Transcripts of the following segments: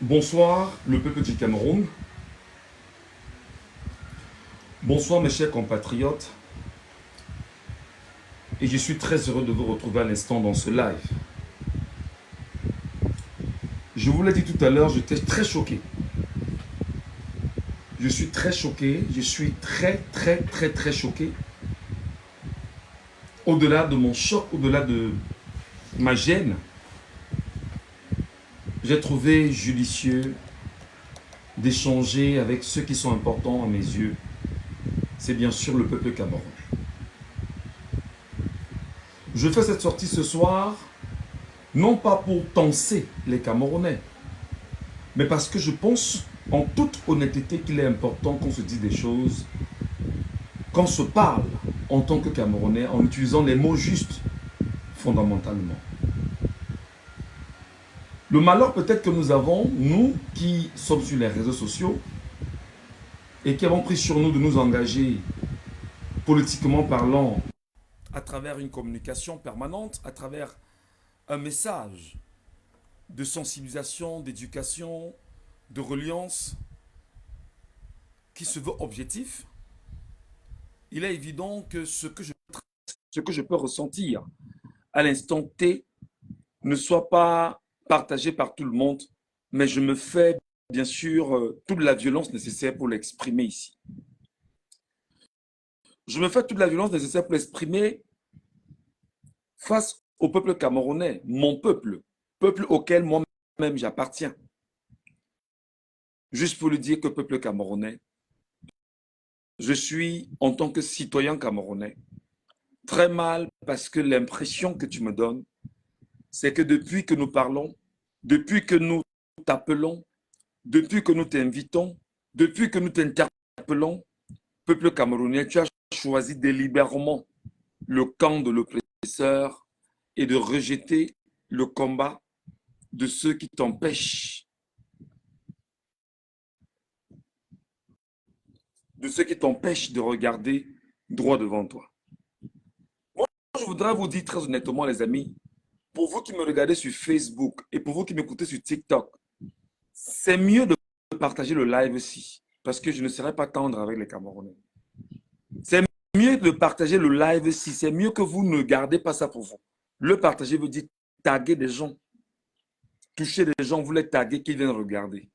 Bonsoir, le peuple du Cameroun. Bonsoir, mes chers compatriotes. Et je suis très heureux de vous retrouver à l'instant dans ce live. Je vous l'ai dit tout à l'heure, j'étais très choqué. Je suis très choqué. Je suis très choqué. Au-delà de mon choc, au-delà de ma gêne, j'ai trouvé judicieux d'échanger avec ceux qui sont importants à mes yeux. C'est bien sûr le peuple camerounais. Je fais cette sortie ce soir, non pas pour tenser les Camerounais, mais parce que je pense en toute honnêteté qu'il est important qu'on se dise des choses, qu'on se parle en tant que Camerounais en utilisant les mots justes, fondamentalement. Le malheur peut-être que nous avons, nous qui sommes sur les réseaux sociaux et qui avons pris sur nous de nous engager politiquement parlant à travers une communication permanente, à travers un message de sensibilisation, d'éducation, de reliance qui se veut objectif, il est évident que ce que je peux ressentir à l'instant T ne soit pas partagé par tout le monde, mais je me fais bien sûr toute la violence nécessaire pour l'exprimer ici. Je me fais toute la violence nécessaire pour l'exprimer face au peuple camerounais, mon peuple, peuple auquel moi-même j'appartiens. Juste pour lui dire que peuple camerounais, je suis en tant que citoyen camerounais très mal parce que l'impression que tu me donnes, c'est que depuis que nous parlons, depuis que nous t'appelons, depuis que nous t'invitons, depuis que nous t'interpellons, peuple camerounais, tu as choisi délibérément le camp de l'oppresseur et de rejeter le combat de ceux qui t'empêchent, de regarder droit devant toi. Moi, je voudrais vous dire très honnêtement, les amis, pour vous qui me regardez sur Facebook et pour vous qui m'écoutez sur TikTok, c'est mieux de partager le live aussi, parce que je ne serai pas tendre avec les Camerounais. C'est mieux de partager le live aussi, c'est mieux que vous ne gardez pas ça pour vous. Le partager veut dire taguer des gens, toucher des gens, vous les taguer qu'ils viennent regarder.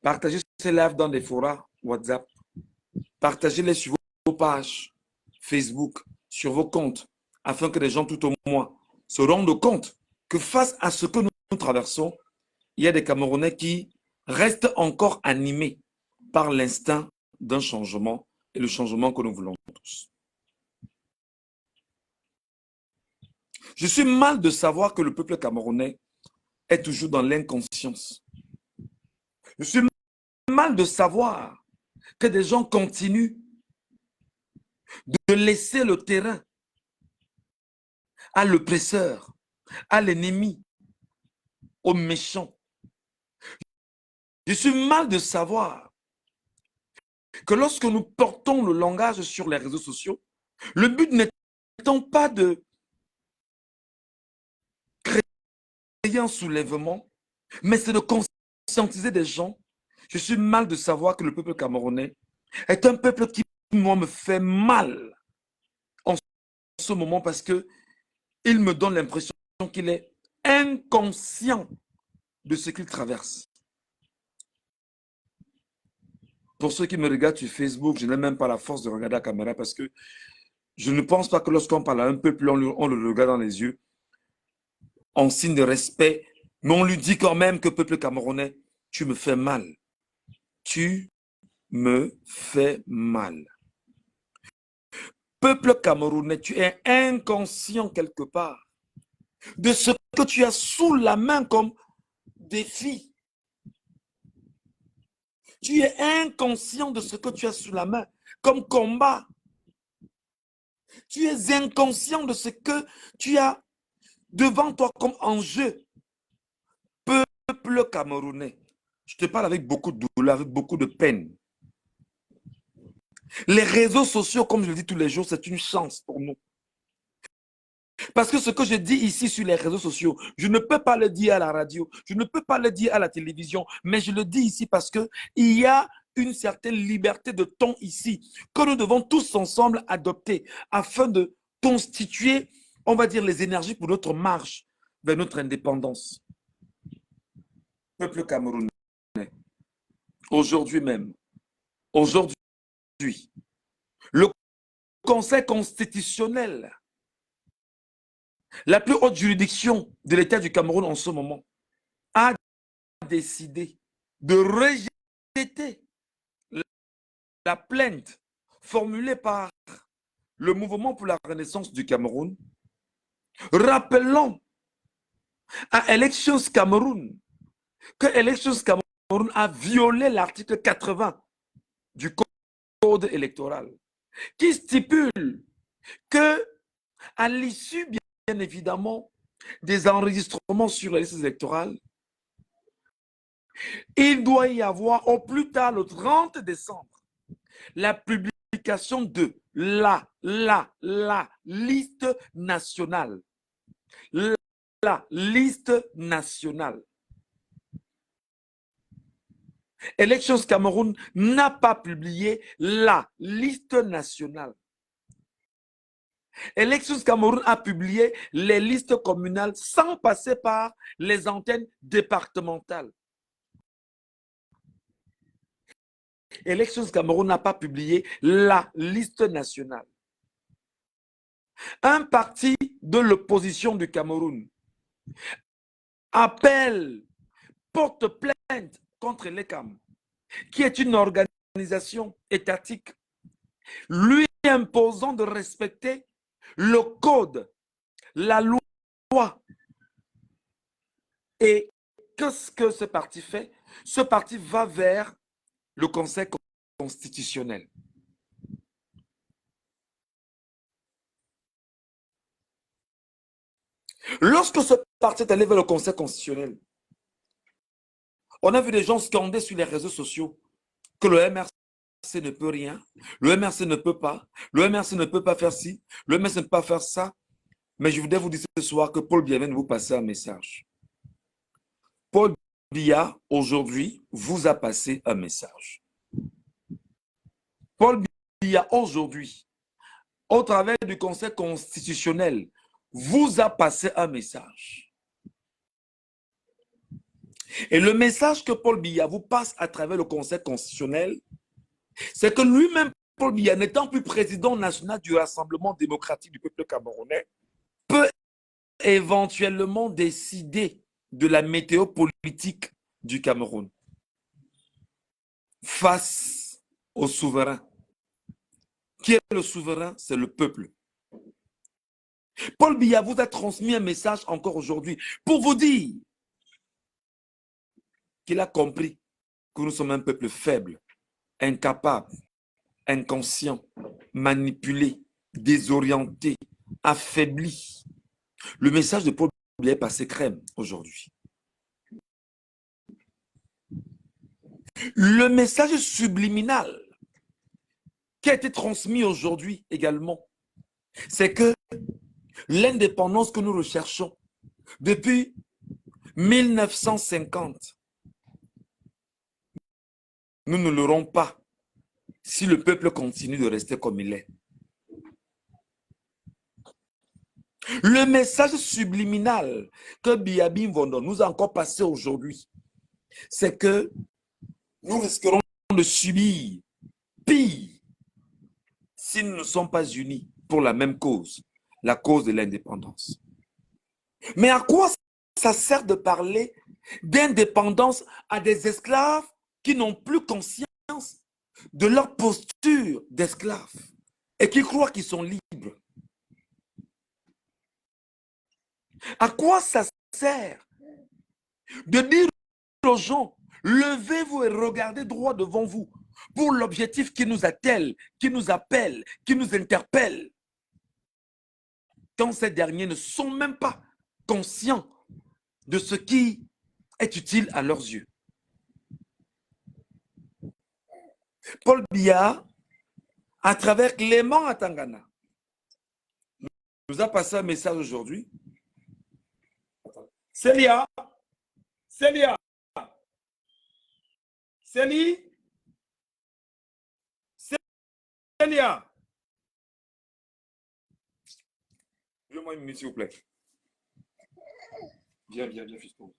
Partagez ces lives dans des forums WhatsApp, partagez-les sur vos pages Facebook, sur vos comptes, afin que les gens tout au moins se rendent compte que face à ce que nous traversons, il y a des Camerounais qui restent encore animés par l'instinct d'un changement et le changement que nous voulons tous. Je suis mal de savoir que le peuple camerounais est toujours dans l'inconscience. Je suis mal de savoir que des gens continuent de laisser le terrain à l'oppresseur, à l'ennemi, aux méchants. Je suis mal de savoir que lorsque nous portons le langage sur les réseaux sociaux, le but n'étant pas de créer un soulèvement, mais c'est de conscientiser des gens. Je suis mal de savoir que le peuple camerounais est un peuple qui, moi, me fait mal en ce moment parce qu'il me donne l'impression qu'il est inconscient de ce qu'il traverse. Pour ceux qui me regardent sur Facebook, je n'ai même pas la force de regarder la caméra parce que je ne pense pas que lorsqu'on parle à un peuple, on le regarde dans les yeux en signe de respect Mais on lui dit quand même que peuple camerounais, tu me fais mal. Tu me fais mal. Peuple camerounais, tu es inconscient quelque part de ce que tu as sous la main comme défi. Tu es inconscient de ce que tu as sous la main comme combat. Tu es inconscient de ce que tu as devant toi comme enjeu. Peuple camerounais, je te parle avec beaucoup de douleur, avec beaucoup de peine. Les réseaux sociaux, comme je le dis tous les jours, c'est une chance pour nous. Parce que ce que je dis ici sur les réseaux sociaux, je ne peux pas le dire à la radio, je ne peux pas le dire à la télévision, mais je le dis ici parce qu'il y a une certaine liberté de ton ici que nous devons tous ensemble adopter afin de constituer, on va dire, les énergies pour notre marche vers notre indépendance. Peuple camerounais, aujourd'hui même, aujourd'hui, le Conseil constitutionnel, la plus haute juridiction de l'État du Cameroun en ce moment, a décidé de rejeter la plainte formulée par le mouvement pour la renaissance du Cameroun, rappelant à Elections Cameroun que Elections Cameroun a violé l'article 80 du code électoral qui stipule que à l'issue, bien évidemment, des enregistrements sur les listes électorales, il doit y avoir au plus tard le 30 décembre la publication de la liste nationale. La liste nationale. Elections Cameroun n'a pas publié la liste nationale. Elections Cameroun a publié les listes communales sans passer par les antennes départementales. Elections Cameroun n'a pas publié la liste nationale. Un parti de l'opposition du Cameroun appelle, porte plainte contre l'ECAM, qui est une organisation étatique, lui imposant de respecter le code, la loi. Et qu'est-ce que ce parti fait? Ce parti va vers le Conseil constitutionnel. Lorsque ce parti est allé vers le Conseil constitutionnel, on a vu des gens scander sur les réseaux sociaux que le MRC ne peut rien, le MRC ne peut pas, le MRC ne peut pas faire ci, le MRC ne peut pas faire ça. Mais je voudrais vous dire ce soir que Paul Biya vient de vous passer un message. Paul Biya, aujourd'hui, vous a passé un message. Paul Biya, aujourd'hui, au travers du Conseil constitutionnel, vous a passé un message. Et le message que Paul Biya vous passe à travers le Conseil constitutionnel, c'est que lui-même, Paul Biya, n'étant plus président national du Rassemblement démocratique du peuple camerounais, peut éventuellement décider de la météo politique du Cameroun face au souverain. Qui est le souverain? C'est le peuple. Paul Biya vous a transmis un message encore aujourd'hui pour vous dire qu'il a compris que nous sommes un peuple faible, incapable, inconscient, manipulé, désorienté, affaibli. Le message de Paul Biya est passé crème aujourd'hui. Le message subliminal qui a été transmis aujourd'hui également, c'est que l'indépendance que nous recherchons depuis 1950, nous ne l'aurons pas si le peuple continue de rester comme il est. Le message subliminal que Biya Mvondo nous a encore passé aujourd'hui, c'est que nous risquerons de subir pire si nous ne sommes pas unis pour la même cause, la cause de l'indépendance. Mais à quoi ça sert de parler d'indépendance à des esclaves qui n'ont plus conscience de leur posture d'esclaves et qui croient qu'ils sont libres? À quoi ça sert de dire aux gens, levez-vous et regardez droit devant vous pour l'objectif qui nous attelle, qui nous appelle, qui nous interpelle, quand ces derniers ne sont même pas conscients de ce qui est utile à leurs yeux. Paul Biya, à travers Clément Atangana, nous a passé un message aujourd'hui. Célia, Célia, Célie, Célia. Donne-moi une minute, s'il vous plaît. Viens, viens, viens, fiston.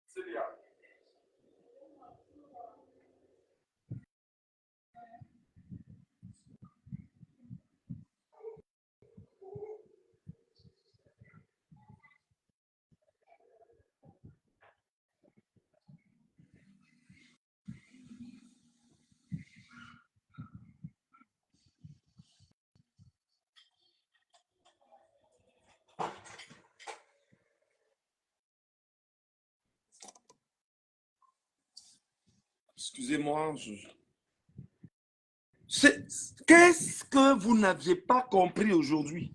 Célia. Excusez-moi. Qu'est-ce que vous n'aviez pas compris aujourd'hui?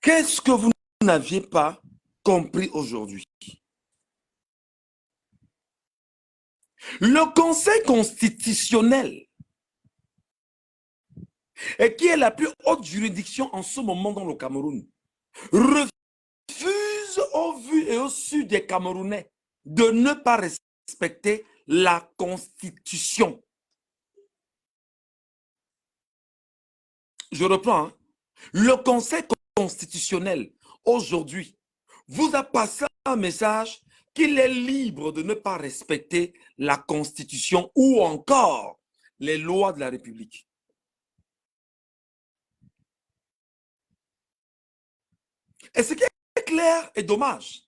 Qu'est-ce que vous n'aviez pas compris aujourd'hui? Le Conseil constitutionnel, et qui est la plus haute juridiction en ce moment dans le Cameroun, refuse au vu et au su des Camerounais de ne pas respecter la Constitution. Je reprends. Le Conseil constitutionnel, aujourd'hui, vous a passé un message qu'il est libre de ne pas respecter la Constitution ou encore les lois de la République. Et ce qui est clair et dommage,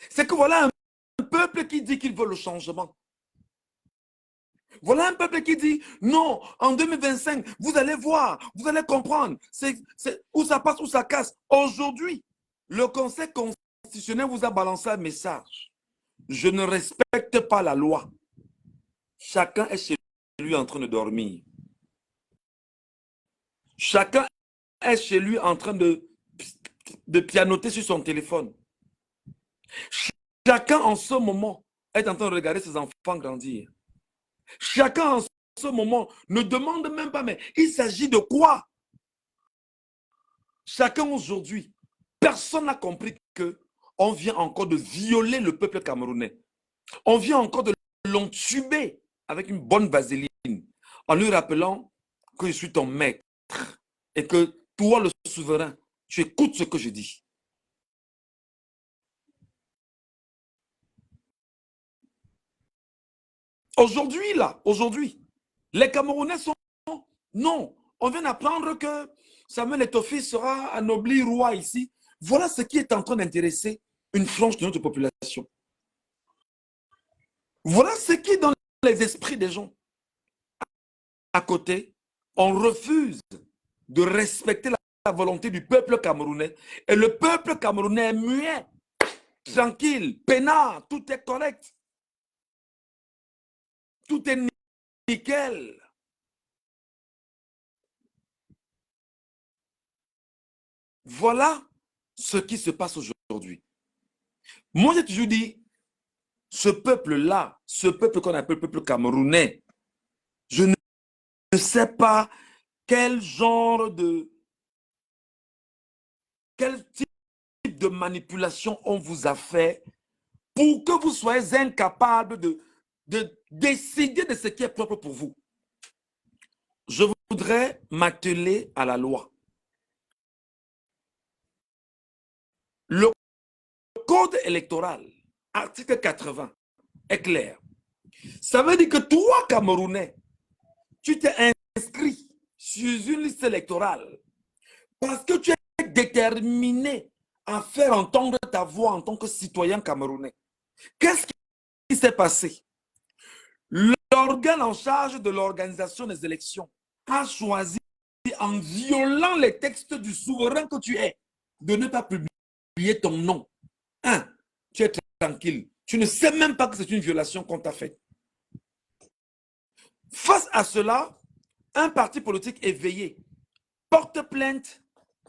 c'est que voilà un peuple qui dit qu'il veut le changement. Voilà un peuple qui dit, non, en 2025, vous allez voir, vous allez comprendre, où ça passe, où ça casse. Aujourd'hui, le Conseil constitutionnel vous a balancé un message. Je ne respecte pas la loi. Chacun est chez lui en train de dormir. Chacun est chez lui en train de pianoter sur son téléphone. Chacun en ce moment est en train de regarder ses enfants grandir. Chacun en ce moment ne demande même pas, mais il s'agit de quoi? Chacun aujourd'hui, personne n'a compris que on vient encore de violer le peuple camerounais. On vient encore de l'entuber avec une bonne vaseline en lui rappelant que je suis ton maître et que toi, le souverain, tu écoutes ce que je dis. Aujourd'hui, là, aujourd'hui, les Camerounais sont... Non, on vient d'apprendre que Samuel Etofi sera anobli roi ici. Voilà ce qui est en train d'intéresser une frange de notre population. Voilà ce qui est dans les esprits des gens. À côté, on refuse de respecter la volonté du peuple camerounais. Et le peuple camerounais est muet, tranquille, peinard, tout est correct. Tout est nickel. Voilà ce qui se passe aujourd'hui. Moi, j'ai toujours dit, ce peuple-là, ce peuple qu'on appelle le peuple camerounais, je ne sais pas quel genre de... Quel type de manipulation on vous a fait pour que vous soyez incapable de décider de ce qui est propre pour vous. Je voudrais m'atteler à la loi. Le code électoral, article 80, est clair. Ça veut dire que toi, Camerounais, tu t'es inscrit sur une liste électorale parce que tu es déterminé à faire entendre ta voix en tant que citoyen camerounais. Qu'est-ce qui s'est passé? L'organe en charge de l'organisation des élections a choisi, en violant les textes du souverain que tu es, de ne pas publier ton nom. Tu es tranquille. Tu ne sais même pas que c'est une violation qu'on t'a faite. Face à cela, un parti politique éveillé porte plainte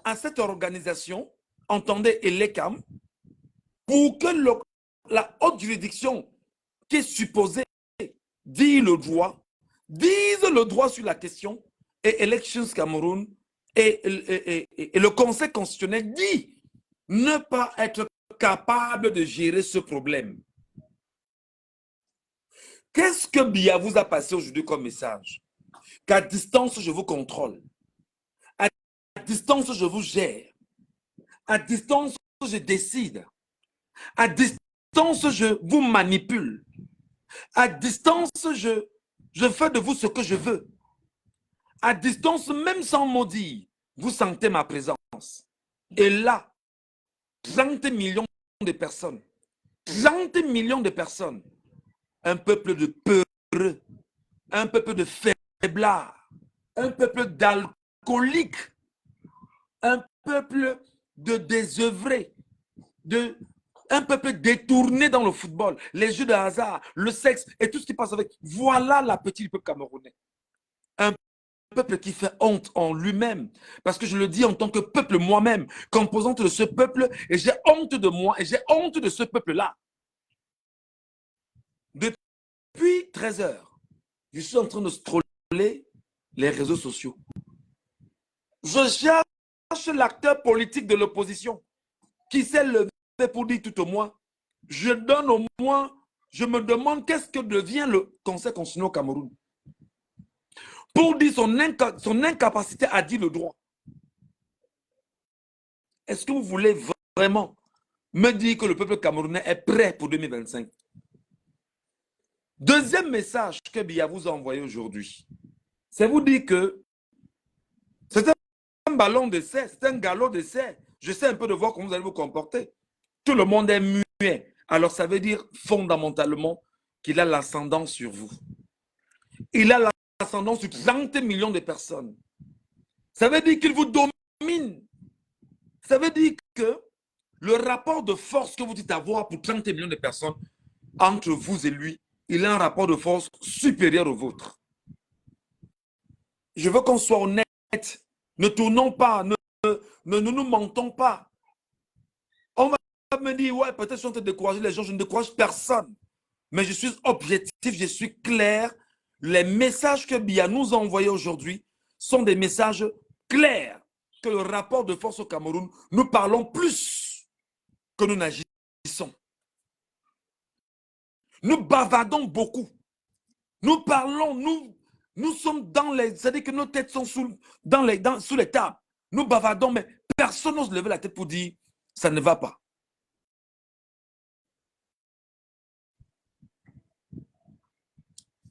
à cette organisation, entendez ELECAM, pour que la haute juridiction qui est supposée dire le droit, dise le droit sur la question, et Elections Cameroun et le Conseil constitutionnel dit ne pas être capable de gérer ce problème. Qu'est-ce que Biya vous a passé aujourd'hui comme message? Qu'à distance, je vous contrôle. À distance, je vous gère. À distance, je décide. À distance, je vous manipule. À distance, je fais de vous ce que je veux. À distance, même sans mot dire, vous sentez ma présence. Et là, 30 millions de personnes, 30 millions de personnes, un peuple de peureux, un peuple de faiblards, un peuple d'alcooliques, un peuple de désœuvrés, un peuple détourné dans le football, les jeux de hasard, le sexe et tout ce qui passe avec. Voilà la petite peuple camerounais. Un peuple qui fait honte en lui-même. Parce que je le dis en tant que peuple moi-même, composante de ce peuple, et j'ai honte de moi, et j'ai honte de ce peuple-là. Depuis 13 heures, je suis en train de scroller les réseaux sociaux. Je cherche l'acteur politique de l'opposition qui s'est levé pour dire tout au moins, je donne au moins, je me demande qu'est-ce que devient le Conseil constitutionnel au Cameroun. Pour dire son incapacité à dire le droit. Est-ce que vous voulez vraiment me dire que le peuple camerounais est prêt pour 2025? Deuxième message que Biya vous a envoyé aujourd'hui, c'est vous dire que c'est un ballon d'essai, c'est un galop d'essai. Je sais un peu de voir comment vous allez vous comporter. Tout le monde est muet. Alors ça veut dire fondamentalement qu'il a l'ascendant sur vous. Il a l'ascendant sur 30 millions de personnes. Ça veut dire qu'il vous domine. Ça veut dire que le rapport de force que vous dites avoir pour 30 millions de personnes entre vous et lui, il a un rapport de force supérieur au vôtre. Je veux qu'on soit honnête. Ne tournons pas, ne nous mentons pas. On va me dire, ouais, peut-être que je suis en train de décourager les gens. Je ne décourage personne. Mais je suis objectif, je suis clair. Les messages que Biya nous a envoyés aujourd'hui sont des messages clairs que le rapport de force au Cameroun, nous parlons plus que nous n'agissons. Nous bavardons beaucoup. Nous parlons, nous sommes dans les... C'est-à-dire que nos têtes sont sous les tables. Nous bavardons, mais personne n'ose lever la tête pour dire ça ne va pas.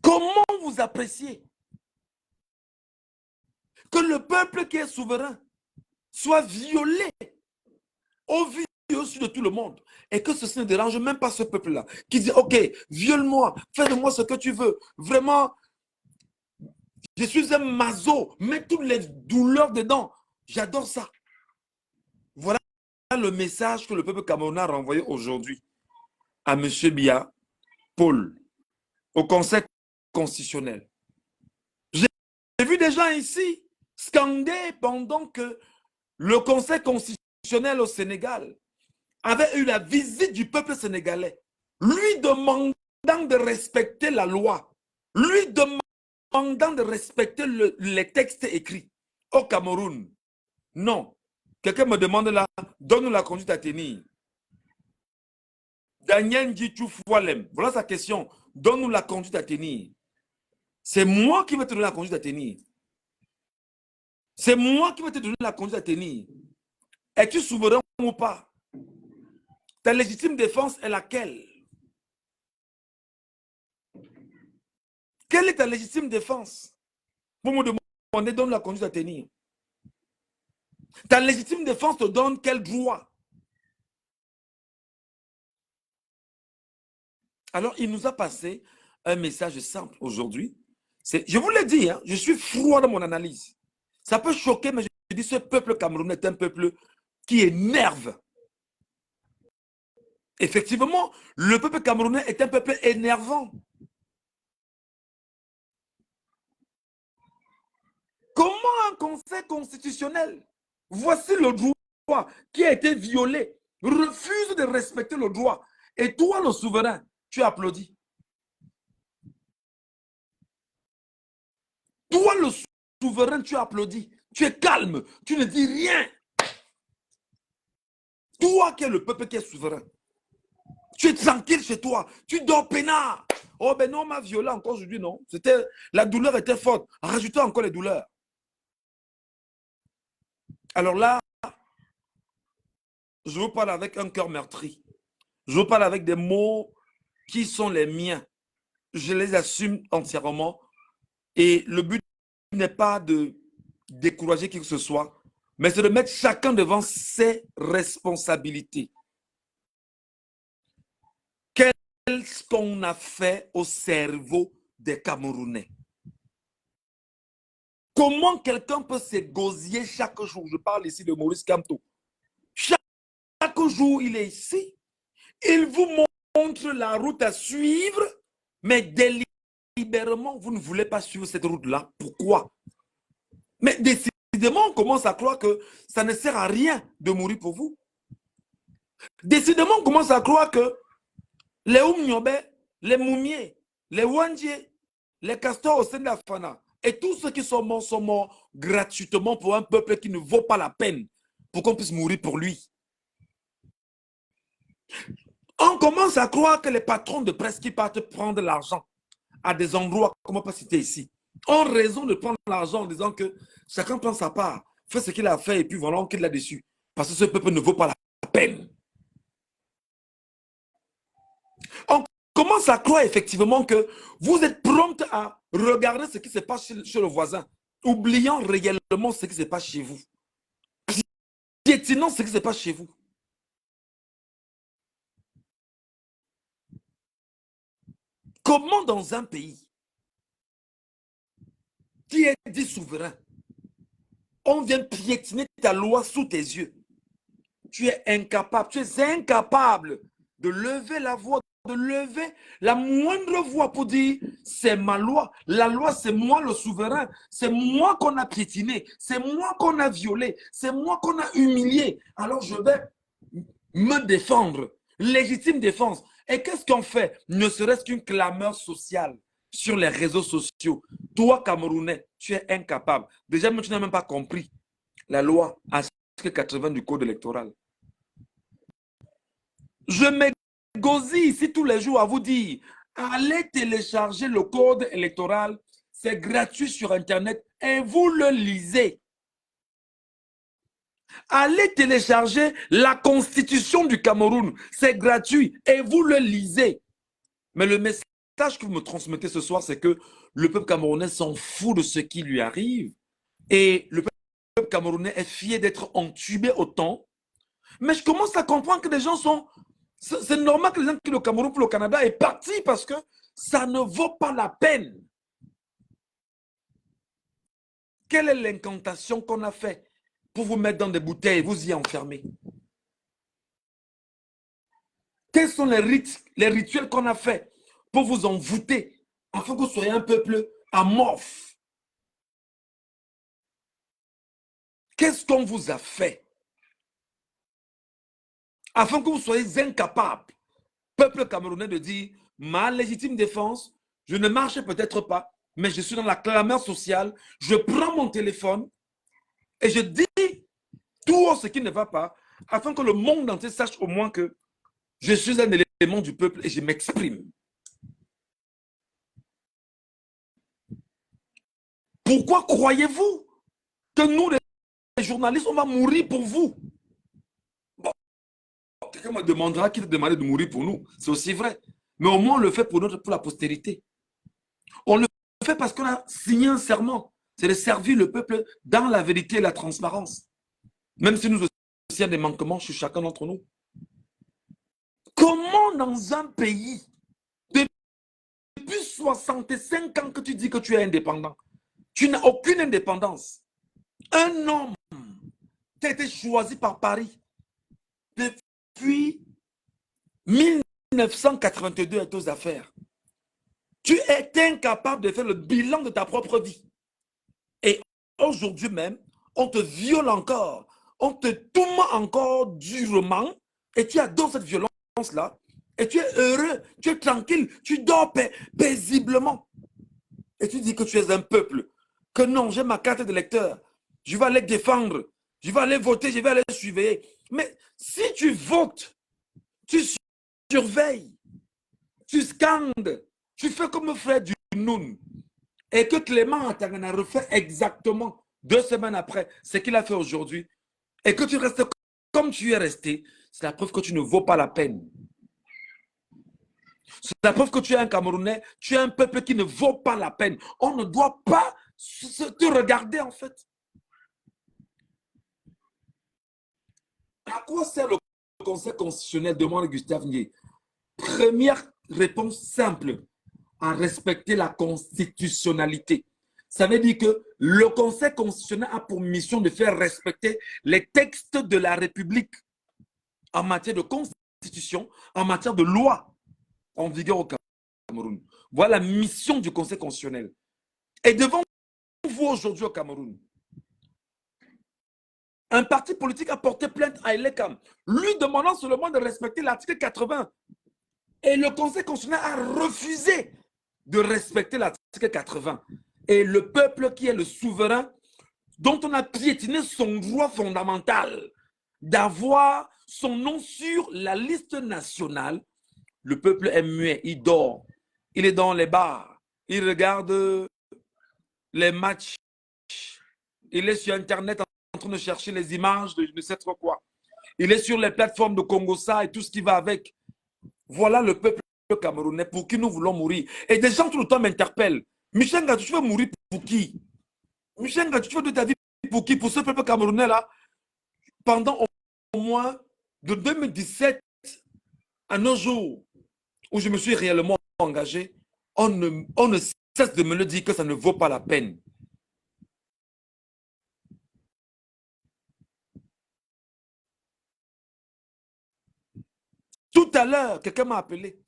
Comment vous appréciez que le peuple qui est souverain soit violé au vu et au su de tout le monde et que ceci ne dérange même pas ce peuple-là qui dit ok, viole-moi, fais de moi ce que tu veux. Vraiment, je suis un maso, mets toutes les douleurs dedans. J'adore ça. Voilà le message que le peuple camerounais a renvoyé aujourd'hui à M. Biya Paul, au Conseil constitutionnel. J'ai vu des gens ici scander pendant que le Conseil constitutionnel au Sénégal avait eu la visite du peuple sénégalais, lui demandant de respecter la loi, lui demandant de respecter les textes écrits au Cameroun. Non. Quelqu'un me demande là, donne-nous la conduite à tenir. Daniel Ndjitjoufoualem, voilà sa question. Donne-nous la conduite à tenir. C'est moi qui vais te donner la conduite à tenir. C'est moi qui vais te donner la conduite à tenir. Es-tu souverain ou pas? Ta légitime défense est laquelle? Quelle est ta légitime défense? Pour me demander, donne la conduite à tenir. Ta légitime défense te donne quel droit? Alors, il nous a passé un message simple aujourd'hui. Je vous l'ai dit, hein, je suis froid dans mon analyse. Ça peut choquer, mais je dis ce peuple camerounais est un peuple qui énerve. Effectivement, le peuple camerounais est un peuple énervant. Comment un conseil constitutionnel, voici le droit qui a été violé, refuse de respecter le droit, et toi, le souverain, tu applaudis? Toi, le souverain, tu applaudis. Tu es calme, tu ne dis rien. Toi qui es le peuple qui est souverain, tu es tranquille chez toi, tu dors peinard. Oh ben non, on m'a violé encore aujourd'hui, non. La douleur était forte. Rajoutez encore les douleurs. Alors là, je vous parle avec un cœur meurtri. Je vous parle avec des mots qui sont les miens. Je les assume entièrement. Et le but n'est pas de décourager qui que ce soit, mais c'est de mettre chacun devant ses responsabilités. Qu'est-ce qu'on a fait au cerveau des Camerounais? Comment quelqu'un peut s'égosier chaque jour? Je parle ici de Maurice Kamto. Chaque jour, il est ici. Il vous montre la route à suivre, mais délibérément, vous ne voulez pas suivre cette route-là. Pourquoi? Mais décidément, on commence à croire que ça ne sert à rien de mourir pour vous. Décidément, on commence à croire que les Oumniobe, les Moumiers, les Wandjé, les castors au sein de la Fana, et tous ceux qui sont morts gratuitement pour un peuple qui ne vaut pas la peine pour qu'on puisse mourir pour lui. On commence à croire que les patrons de presse qui partent prendre l'argent à des endroits, comment pas citer ici, ont raison de prendre l'argent en disant que chacun prend sa part, fait ce qu'il a fait et puis voilà, on quitte là-dessus. Parce que ce peuple ne vaut pas la peine. On commence à croire effectivement que vous êtes prompt à regarder ce qui se passe chez le voisin, oubliant réellement ce qui se passe chez vous, piétinant ce qui se passe chez vous. Comment dans un pays qui est dit souverain, on vient piétiner ta loi sous tes yeux? Tu es incapable de lever la voix, de lever la moindre voix pour dire c'est ma loi. La loi, c'est moi le souverain. C'est moi qu'on a piétiné. C'est moi qu'on a violé. C'est moi qu'on a humilié. Alors je vais me défendre. Légitime défense. Et qu'est-ce qu'on fait? Ne serait-ce qu'une clameur sociale sur les réseaux sociaux. Toi, Camerounais, tu es incapable. Déjà, tu n'as même pas compris la loi article 80 du code électoral. Je m'égosille ici tous les jours à vous dire, allez télécharger le code électoral, c'est gratuit sur Internet et vous le lisez. Allez télécharger la Constitution du Cameroun, c'est gratuit et vous le lisez. Mais le message que vous me transmettez ce soir, c'est que le peuple camerounais s'en fout de ce qui lui arrive et le peuple camerounais est fier d'être entubé autant. Mais je commence à comprendre que les gens sont... C'est normal que les gens quittent le Cameroun pour le Canada est parti parce que ça ne vaut pas la peine. Quelle est l'incantation qu'on a fait pour vous mettre dans des bouteilles et vous y enfermer? Quels sont les rituels qu'on a fait pour vous envoûter afin que vous soyez un peuple amorphe? Qu'est-ce qu'on vous a fait afin que vous soyez incapable, peuple camerounais, de dire ma légitime défense, je ne marche peut-être pas, mais je suis dans la clameur sociale, je prends mon téléphone et je dis tout ce qui ne va pas, afin que le monde entier sache au moins que je suis un élément élément du peuple et je m'exprime. Pourquoi croyez-vous que nous, les journalistes, on va mourir pour vous? Bon, quelqu'un me demandera qui te demandait de mourir pour nous. C'est aussi vrai. Mais au moins, on le fait pour la postérité. On le fait parce qu'on a signé un serment. C'est de servir le peuple dans la vérité et la transparence. Même si nous aussi, il y a des manquements chez chacun d'entre nous. Comment dans un pays, depuis 65 ans que tu dis que tu es indépendant, tu n'as aucune indépendance. Un homme qui a été choisi par Paris depuis 1982 est aux affaires. Tu es incapable de faire le bilan de ta propre vie. Et aujourd'hui même, on te viole encore, on te tourmente encore durement, et tu adores cette violence-là, et tu es heureux, tu es tranquille, tu dors paisiblement. Et tu dis que tu es un peuple, que non, j'ai ma carte d'électeur, je vais aller défendre, je vais aller voter, je vais aller surveiller. Mais si tu votes, tu surveilles, tu scandes, tu fais comme frère du Noun, et que Clément Atangana refait exactement 2 semaines après ce qu'il a fait aujourd'hui, et que tu restes comme tu es resté, c'est la preuve que tu ne vaux pas la peine. C'est la preuve que tu es un Camerounais, tu es un peuple qui ne vaut pas la peine. On ne doit pas te regarder en fait. À quoi sert le Conseil constitutionnel, demande Gustave Nier? Première réponse simple, à respecter la constitutionnalité. Ça veut dire que le Conseil constitutionnel a pour mission de faire respecter les textes de la République en matière de constitution, en matière de loi en vigueur au Cameroun. Voilà la mission du Conseil constitutionnel. Et devant vous aujourd'hui au Cameroun, un parti politique a porté plainte à Elekam, lui demandant seulement de respecter l'article 80. Et le Conseil constitutionnel a refusé de respecter l'article 80. Et le peuple qui est le souverain, dont on a piétiné son droit fondamental d'avoir son nom sur la liste nationale, le peuple est muet, il dort, il est dans les bars, il regarde les matchs, il est sur Internet en train de chercher les images de je ne sais trop quoi. Il est sur les plateformes de Congosa et tout ce qui va avec. Voilà le peuple camerounais pour qui nous voulons mourir. Et des gens tout le temps m'interpellent. Michel Gadou, tu veux mourir pour qui? Michel Gadou, tu veux de ta vie pour qui? Pour ce peuple camerounais-là, pendant au moins de 2017 à nos jours, où je me suis réellement engagé, on ne cesse de me le dire que ça ne vaut pas la peine. Tout à l'heure, quelqu'un m'a appelé.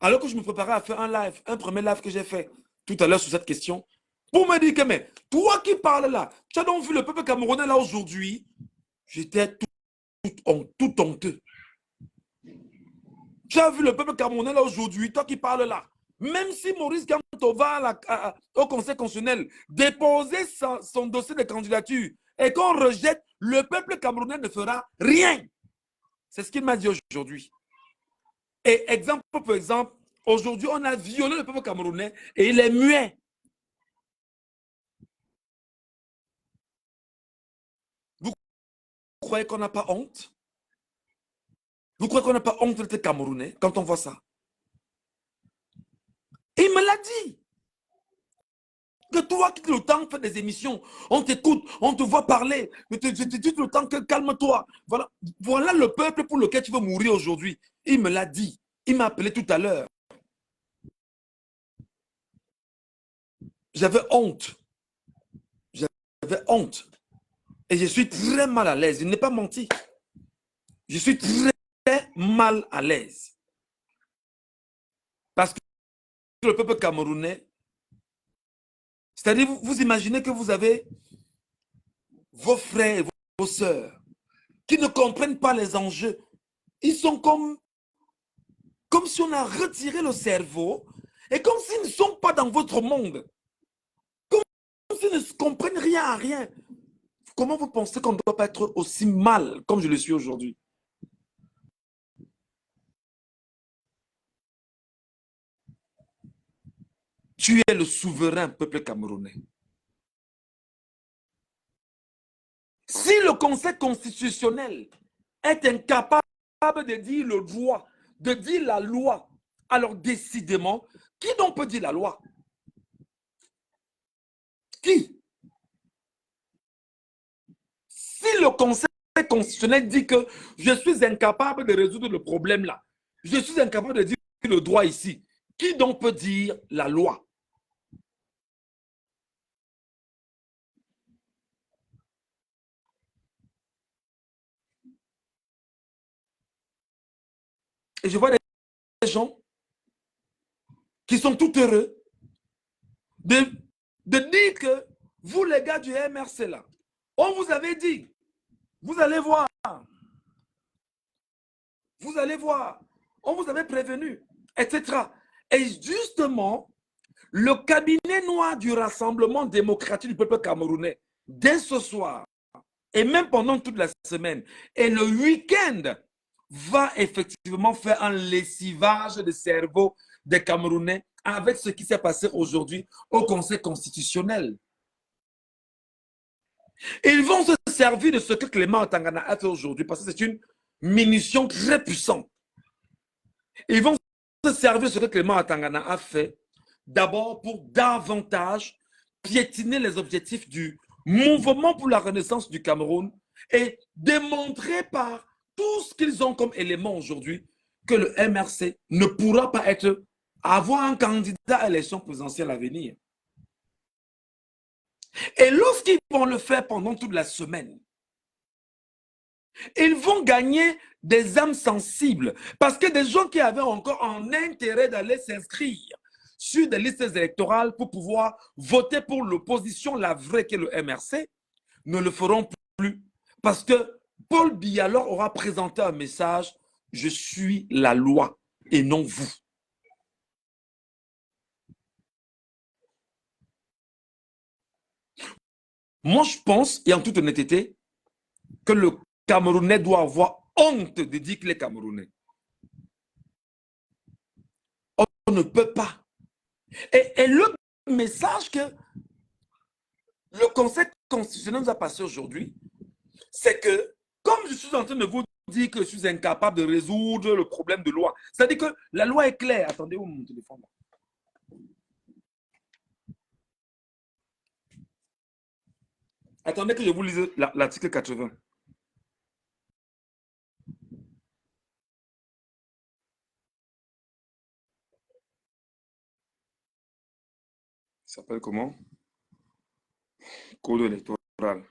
Alors que je me préparais à faire un live, un premier live que j'ai fait tout à l'heure sur cette question, pour me dire que, mais toi qui parles là, tu as donc vu le peuple camerounais là aujourd'hui? J'étais tout honteux. Tu as vu le peuple camerounais là aujourd'hui, toi qui parles là? Même si Maurice Kamto va au Conseil constitutionnel déposer son dossier de candidature et qu'on rejette, le peuple camerounais ne fera rien. C'est ce qu'il m'a dit aujourd'hui. Et exemple pour exemple, aujourd'hui, on a violé le peuple camerounais et il est muet. Vous croyez qu'on n'a pas honte? Vous croyez qu'on n'a pas honte d'être Camerounais quand on voit ça? Et il me l'a dit. Que toi qui le temps fais des émissions, on t'écoute, on te voit parler, mais tu dis tout le temps que calme-toi. Voilà le peuple pour lequel tu veux mourir aujourd'hui. Il me l'a dit. Il m'a appelé tout à l'heure. J'avais honte. J'avais honte. Et je suis très mal à l'aise. Il n'est pas menti. Je suis très mal à l'aise. Parce que le peuple camerounais, c'est-à-dire, vous imaginez que vous avez vos frères et vos sœurs qui ne comprennent pas les enjeux. Ils sont comme si on a retiré le cerveau et comme s'ils ne sont pas dans votre monde. Comme s'ils ne comprennent rien à rien. Comment vous pensez qu'on ne doit pas être aussi mal comme je le suis aujourd'hui? Tu es le souverain peuple camerounais. Si le Conseil constitutionnel est incapable de dire le droit, de dire la loi, alors décidément, qui donc peut dire la loi? Qui? Si le Conseil constitutionnel dit que je suis incapable de résoudre le problème là, je suis incapable de dire le droit ici, qui donc peut dire la loi? Et je vois des gens qui sont tout heureux de, de dire que vous, les gars du MRC là, on vous avait dit, vous allez voir, on vous avait prévenu, etc. Et justement, le cabinet noir du Rassemblement démocratique du peuple camerounais, dès ce soir, et même pendant toute la semaine, et le week-end, va effectivement faire un lessivage de cerveau des Camerounais avec ce qui s'est passé aujourd'hui au Conseil constitutionnel. Ils vont se servir de ce que Clément Tangana a fait aujourd'hui parce que c'est une munition très puissante. Ils vont se servir de ce que Clément Tangana a fait d'abord pour davantage piétiner les objectifs du mouvement pour la renaissance du Cameroun et démontrer par tout ce qu'ils ont comme élément aujourd'hui que le MRC ne pourra pas avoir un candidat à l'élection présidentielle à venir. Et lorsqu'ils vont le faire pendant toute la semaine, ils vont gagner des âmes sensibles parce que des gens qui avaient encore un intérêt d'aller s'inscrire sur des listes électorales pour pouvoir voter pour l'opposition, la vraie qui est le MRC, ne le feront plus parce que Paul Biya leur aura présenté un message: je suis la loi et non vous. Moi, je pense, et en toute honnêteté, que le Camerounais doit avoir honte de dire qu'il est Camerounais. On ne peut pas. Et le message que le Conseil constitutionnel nous a passé aujourd'hui, c'est que, comme je suis en train de vous dire que je suis incapable de résoudre le problème de loi, c'est-à-dire que la loi est claire. Attendez, où mon téléphone? Attendez que je vous lise l'article 80. Ça s'appelle comment? Code électoral.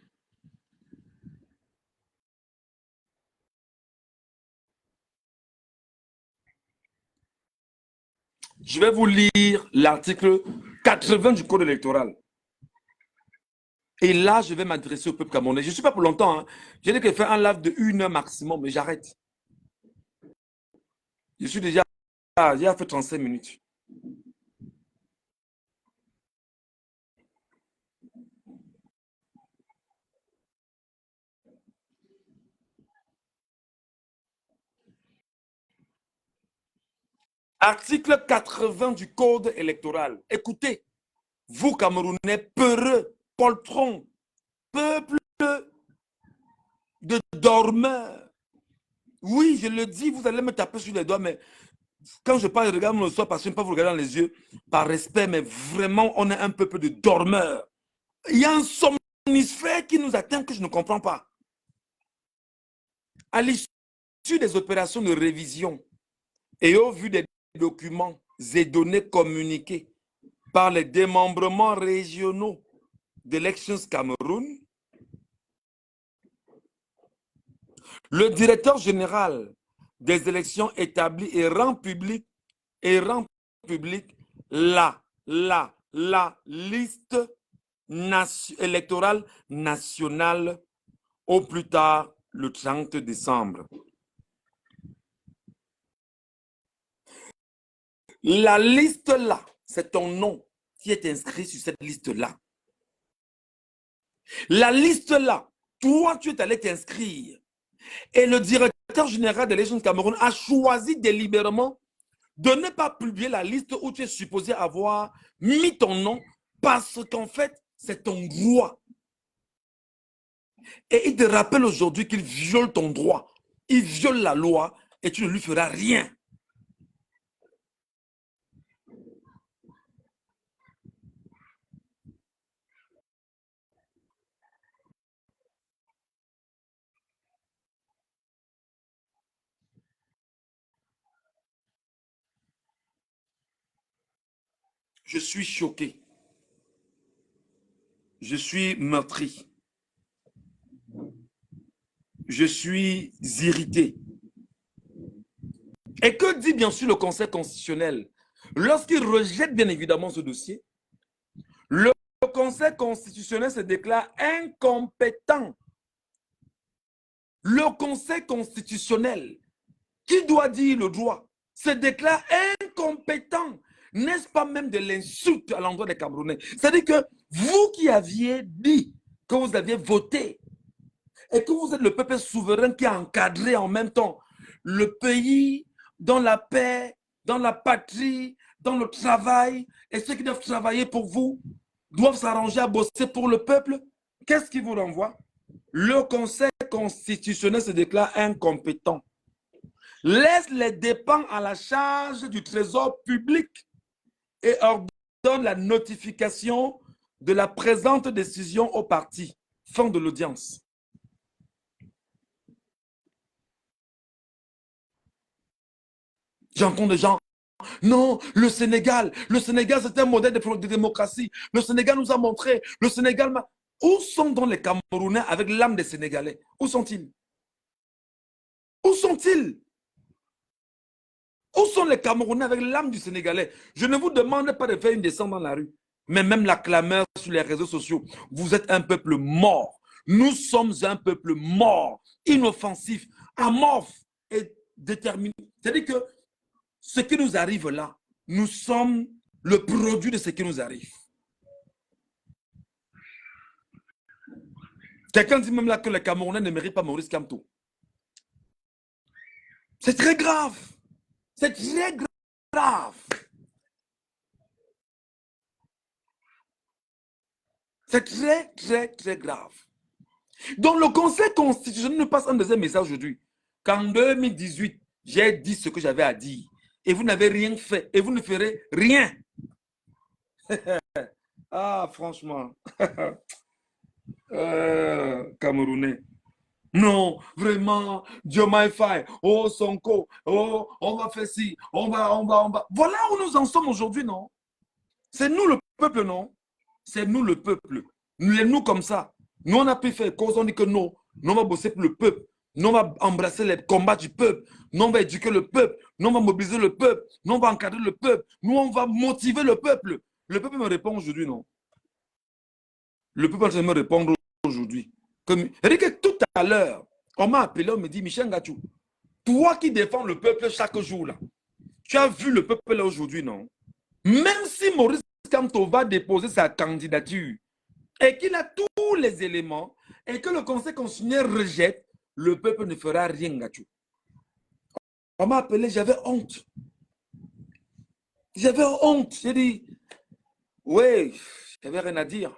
Je vais vous lire l'article 80 du code électoral. Et là, je vais m'adresser au peuple camerounais. Je ne suis pas pour longtemps. Hein. J'ai dit que faire un live de 1 heure maximum, mais j'arrête. Je suis déjà... J'ai fait 35 minutes. Article 80 du code électoral. Écoutez, vous Camerounais, peureux, poltrons, peuple de dormeurs. Oui, je le dis, vous allez me taper sur les doigts, mais quand je parle, regarde le soir parce que je ne peux pas vous regarder dans les yeux par respect, mais vraiment, on est un peuple de dormeurs. Il y a un somnifère qui nous atteint que je ne comprends pas. À l'issue des opérations de révision et au vu des documents et données communiquées par les démembrements régionaux d'Elections Cameroun, le directeur général des élections établit et rend public la liste électorale nationale au plus tard le 30 décembre. La liste là, c'est ton nom qui est inscrit sur cette liste là. La liste là, toi tu es allé t'inscrire et le directeur général de l'Élection Cameroun a choisi délibérément de ne pas publier la liste où tu es supposé avoir mis ton nom parce qu'en fait, c'est ton droit. Et il te rappelle aujourd'hui qu'il viole ton droit. Il viole la loi et tu ne lui feras rien. Je suis choqué. Je suis meurtri. Je suis irrité. Et que dit bien sûr le Conseil constitutionnel? Lorsqu'il rejette bien évidemment ce dossier, le Conseil constitutionnel se déclare incompétent. Le Conseil constitutionnel, qui doit dire le droit, se déclare incompétent. N'est-ce pas même de l'insulte à l'endroit des Camerounais? C'est-à-dire que vous qui aviez dit que vous aviez voté et que vous êtes le peuple souverain qui a encadré en même temps le pays dans la paix, dans la patrie, dans le travail, et ceux qui doivent travailler pour vous doivent s'arranger à bosser pour le peuple, qu'est-ce qui vous renvoie? Le Conseil constitutionnel se déclare incompétent. Laisse les dépenses à la charge du trésor public et ordonne la notification de la présente décision au parti. Fin de l'audience. J'entends des gens, non, le Sénégal c'est un modèle de démocratie. Le Sénégal nous a montré, le Sénégal m'a... Où sont donc les Camerounais avec l'âme des Sénégalais? Où sont-ils? Où sont-ils? Où sont les Camerounais avec l'âme du Sénégalais? Je ne vous demande pas de faire une descente dans la rue, mais même la clameur sur les réseaux sociaux. Vous êtes un peuple mort. Nous sommes un peuple mort, inoffensif, amorphe et déterminé. C'est-à-dire que ce qui nous arrive là, nous sommes le produit de ce qui nous arrive. Quelqu'un dit même là que les Camerounais ne méritent pas Maurice Kamto. C'est très grave. C'est très grave. C'est très, très, très grave. Donc le Conseil constitutionnel nous passe un deuxième message aujourd'hui. Qu'en 2018, j'ai dit ce que j'avais à dire. Et vous n'avez rien fait. Et vous ne ferez rien. Ah, franchement. Camerounais. Non, vraiment, Diomaye Faye, oh Sonko, oh, on va faire ci, on va. Voilà où nous en sommes aujourd'hui, non? C'est nous le peuple, non? C'est nous le peuple. Nous comme ça. Nous, on a pu faire cause, on dit que non, nous, on va bosser pour le peuple. Nous, on va embrasser les combats du peuple. Nous, on va éduquer le peuple. Nous, on va mobiliser le peuple. Nous, on va encadrer le peuple. Nous, on va motiver le peuple. Le peuple me répond aujourd'hui, non? Le peuple me répondre aujourd'hui. Regardez, tout à l'heure, on m'a appelé, on me dit, Michel Ngachou, toi qui défends le peuple chaque jour, là, tu as vu le peuple là aujourd'hui, non? Même si Maurice Kamto va déposer sa candidature et qu'il a tous les éléments et que le Conseil constitutionnel rejette, le peuple ne fera rien, Ngachou. On m'a appelé, j'avais honte. J'avais honte. J'ai dit, oui, j'avais rien à dire.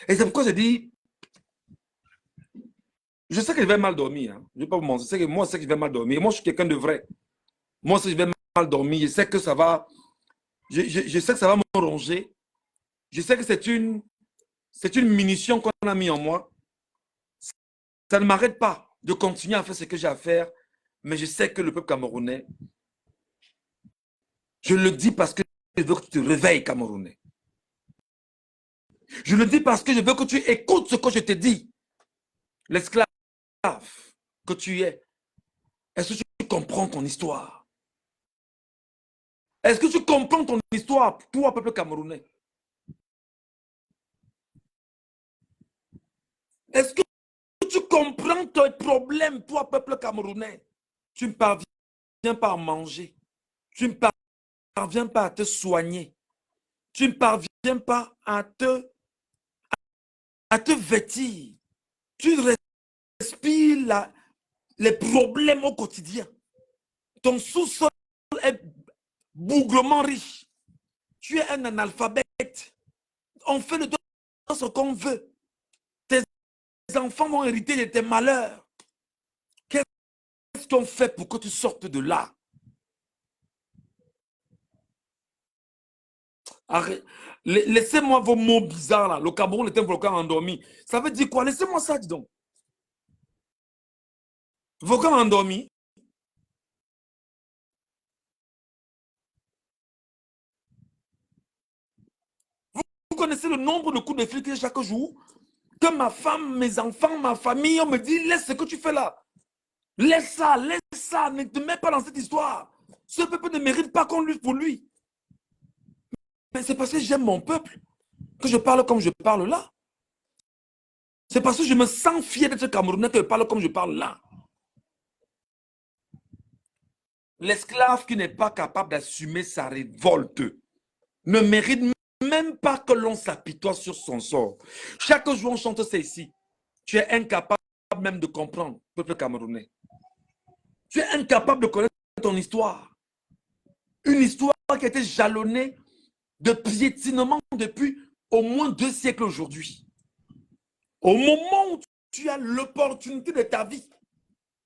Et c'est pourquoi j'ai dit, je sais que je vais mal dormir. Hein. Je ne vais pas vous mentir. Moi, je sais que je vais mal dormir. Moi, je suis quelqu'un de vrai. Moi, si je vais mal dormir, je sais que ça va, je sais que ça va me ronger. Je sais que c'est une munition qu'on a mis en moi. Ça ne m'arrête pas de continuer à faire ce que j'ai à faire. Mais je sais que le peuple camerounais, je le dis parce que je veux que tu te réveilles, Camerounais. Je le dis parce que je veux que tu écoutes ce que je te dis. L'esclave que tu es, est-ce que tu comprends ton histoire? Est-ce que tu comprends ton histoire, toi, peuple camerounais? Est-ce que tu comprends tes problèmes, toi, peuple camerounais? Tu ne parviens pas à manger. Tu ne parviens pas à te soigner. Tu ne parviens pas à te vêtir. Tu respires les problèmes au quotidien. Ton sous-sol est bougrement riche. Tu es un analphabète. On fait de toi ce qu'on veut. Tes enfants vont hériter de tes malheurs. Qu'est-ce qu'on fait pour que tu sortes de là? Laissez-moi vos mots bizarres là. Le Cameroun est un volcan endormi. Ça veut dire quoi? Laissez-moi ça, dis donc. Volcan endormi. Vous connaissez le nombre de coups de fil que chaque jour? Que ma femme, mes enfants, ma famille, on me dit, laisse ce que tu fais là. Laisse ça, ne te mets pas dans cette histoire. Ce peuple ne mérite pas qu'on lutte pour lui. Mais c'est parce que j'aime mon peuple que je parle comme je parle là. C'est parce que je me sens fier d'être Camerounais que je parle comme je parle là. L'esclave qui n'est pas capable d'assumer sa révolte ne mérite même pas que l'on s'apitoie sur son sort. Chaque jour, on chante ça ici. Tu es incapable même de comprendre, peuple camerounais. Tu es incapable de connaître ton histoire. Une histoire qui a été jalonnée de piétinement depuis au moins 2 siècles aujourd'hui. Au moment où tu as l'opportunité de ta vie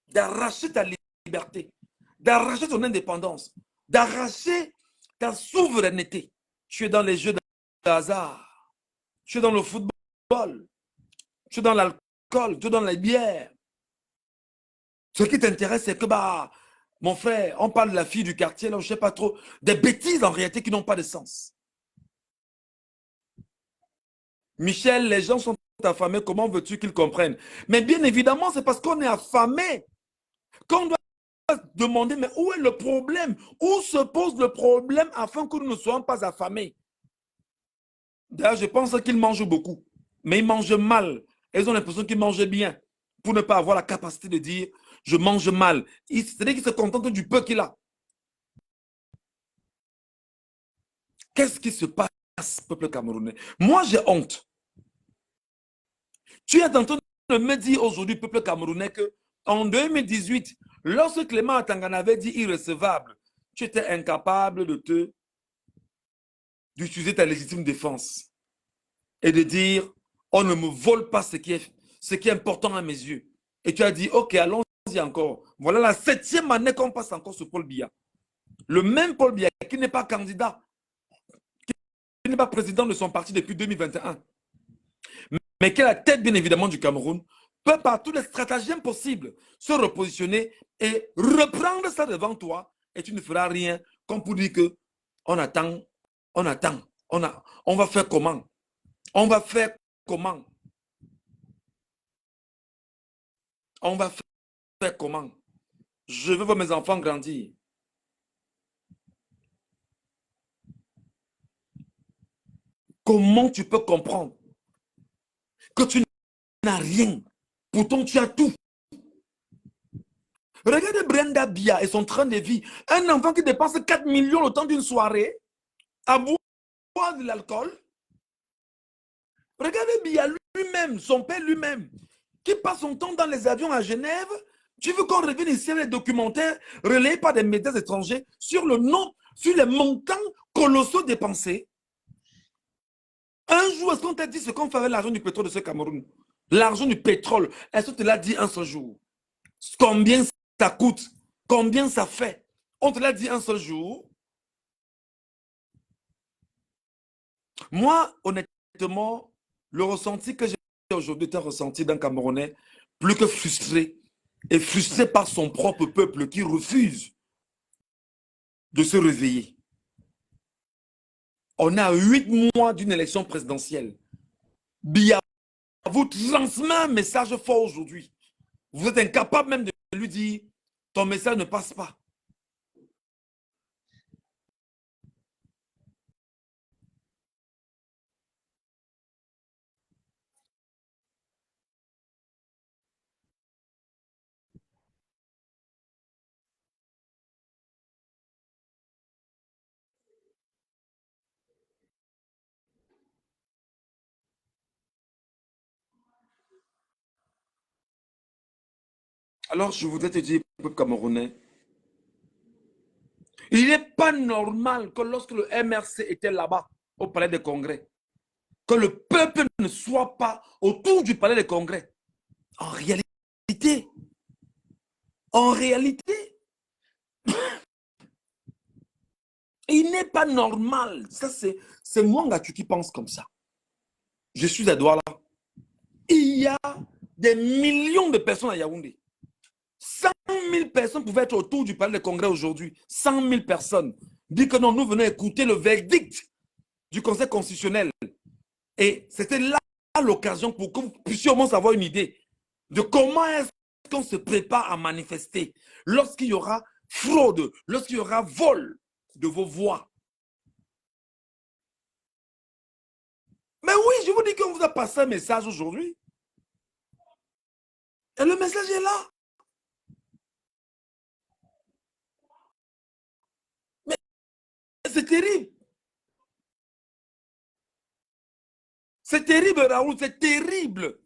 d'arracher ta liberté, d'arracher ton indépendance, d'arracher ta souveraineté, tu es dans les jeux de hasard, tu es dans le football, tu es dans l'alcool, tu es dans la bière. Ce qui t'intéresse, c'est que, bah, mon frère, on parle de la fille du quartier, là, je ne sais pas trop, des bêtises en réalité qui n'ont pas de sens. Michel, les gens sont affamés, comment veux-tu qu'ils comprennent? Mais bien évidemment, c'est parce qu'on est affamé qu'on doit demander, mais où est le problème? Où se pose le problème afin que nous ne soyons pas affamés? D'ailleurs, je pense qu'ils mangent beaucoup, mais ils mangent mal. Ils ont l'impression qu'ils mangent bien pour ne pas avoir la capacité de dire je mange mal. C'est-à-dire qu'ils se contentent du peu qu'il a. Qu'est-ce qui se passe, peuple camerounais? Moi, j'ai honte. Tu es en train de me dire aujourd'hui, peuple camerounais, que en 2018, lorsque Clément Atangana avait dit irrecevable, tu étais incapable d'utiliser ta légitime défense et de dire on ne me vole pas ce qui est important à mes yeux. Et tu as dit ok, allons-y encore. Voilà la 7e année qu'on passe encore sur Paul Biya. Le même Paul Biya qui n'est pas candidat, qui n'est pas président de son parti depuis 2021, mais qui est la tête bien évidemment du Cameroun, peut par tous les stratagèmes possibles se repositionner et reprendre ça devant toi et tu ne feras rien comme pour dire que on attend, on va faire comment? On va faire comment? On va faire comment? Je veux voir mes enfants grandir. Comment tu peux comprendre que tu n'as rien? Pourtant, tu as tout. Regardez Brenda Bia et son train de vie. Un enfant qui dépense 4 millions le temps d'une soirée à boire de l'alcool. Regardez Bia lui-même, son père lui-même, qui passe son temps dans les avions à Genève. Tu veux qu'on revienne ici avec les documentaires relayés par des médias étrangers sur le nom, sur les montants colossaux dépensés? Un jour, est-ce qu'on t'a dit ce qu'on fait avec l'argent du pétrole de ce Cameroun? L'argent du pétrole, est-ce que tu l'as dit un seul jour? Combien ça coûte? Combien ça fait? On te l'a dit un seul jour? Moi, honnêtement, le ressenti que j'ai aujourd'hui est un ressenti d'un Camerounais plus que frustré, et frustré par son propre peuple qui refuse de se réveiller. On a 8 mois d'une élection présidentielle. Biya vous transmet un message fort aujourd'hui. Vous êtes incapable même de lui dire ton message ne passe pas. Alors, je voudrais te dire, peuple camerounais, Il n'est pas normal que lorsque le MRC était là-bas, au palais des congrès, que le peuple ne soit pas autour du palais des congrès. En réalité, il n'est pas normal. Ça, c'est Mwangatu qui pense comme ça. Je suis à Douala. Il y a des millions de personnes à Yaoundé. 100 000 personnes pouvaient être autour du palais des congrès aujourd'hui. 100 000 personnes. Dit que non, nous venons écouter le verdict du Conseil constitutionnel. Et c'était là l'occasion pour que vous puissiez au moins avoir une idée de comment est-ce qu'on se prépare à manifester lorsqu'il y aura fraude, lorsqu'il y aura vol de vos voix. Mais oui, je vous dis qu'on vous a passé un message aujourd'hui. Et le message est là. Mais c'est terrible. C'est terrible, Raoul, c'est terrible.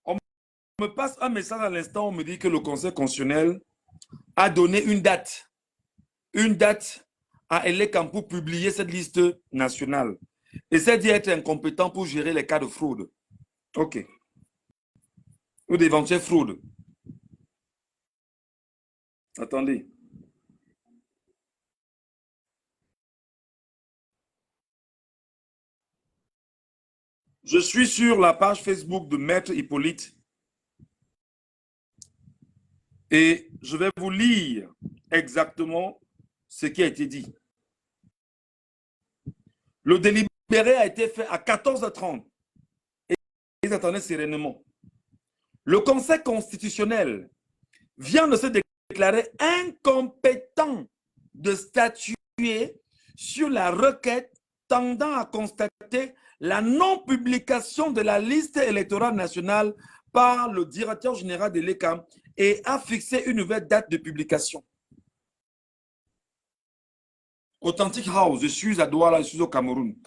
On me passe un message à l'instant, on me dit que le Conseil constitutionnel a donné une date à Elekam pour publier cette liste nationale. Et c'est d'y être incompétent pour gérer les cas de fraude. OK. Ou d'éventuelles fraudes. Attendez. Je suis sur la page Facebook de Maître Hippolyte et je vais vous lire exactement ce qui a été dit. Le délibéré a été fait à 14h30 et ils attendaient sereinement. Le Conseil constitutionnel vient de se déclarer incompétent de statuer sur la requête tendant à constater la non-publication de la liste électorale nationale par le directeur général de l'ECAM et a fixé une nouvelle date de publication. Authentic House, je suis à Douala, je suis au Cameroun.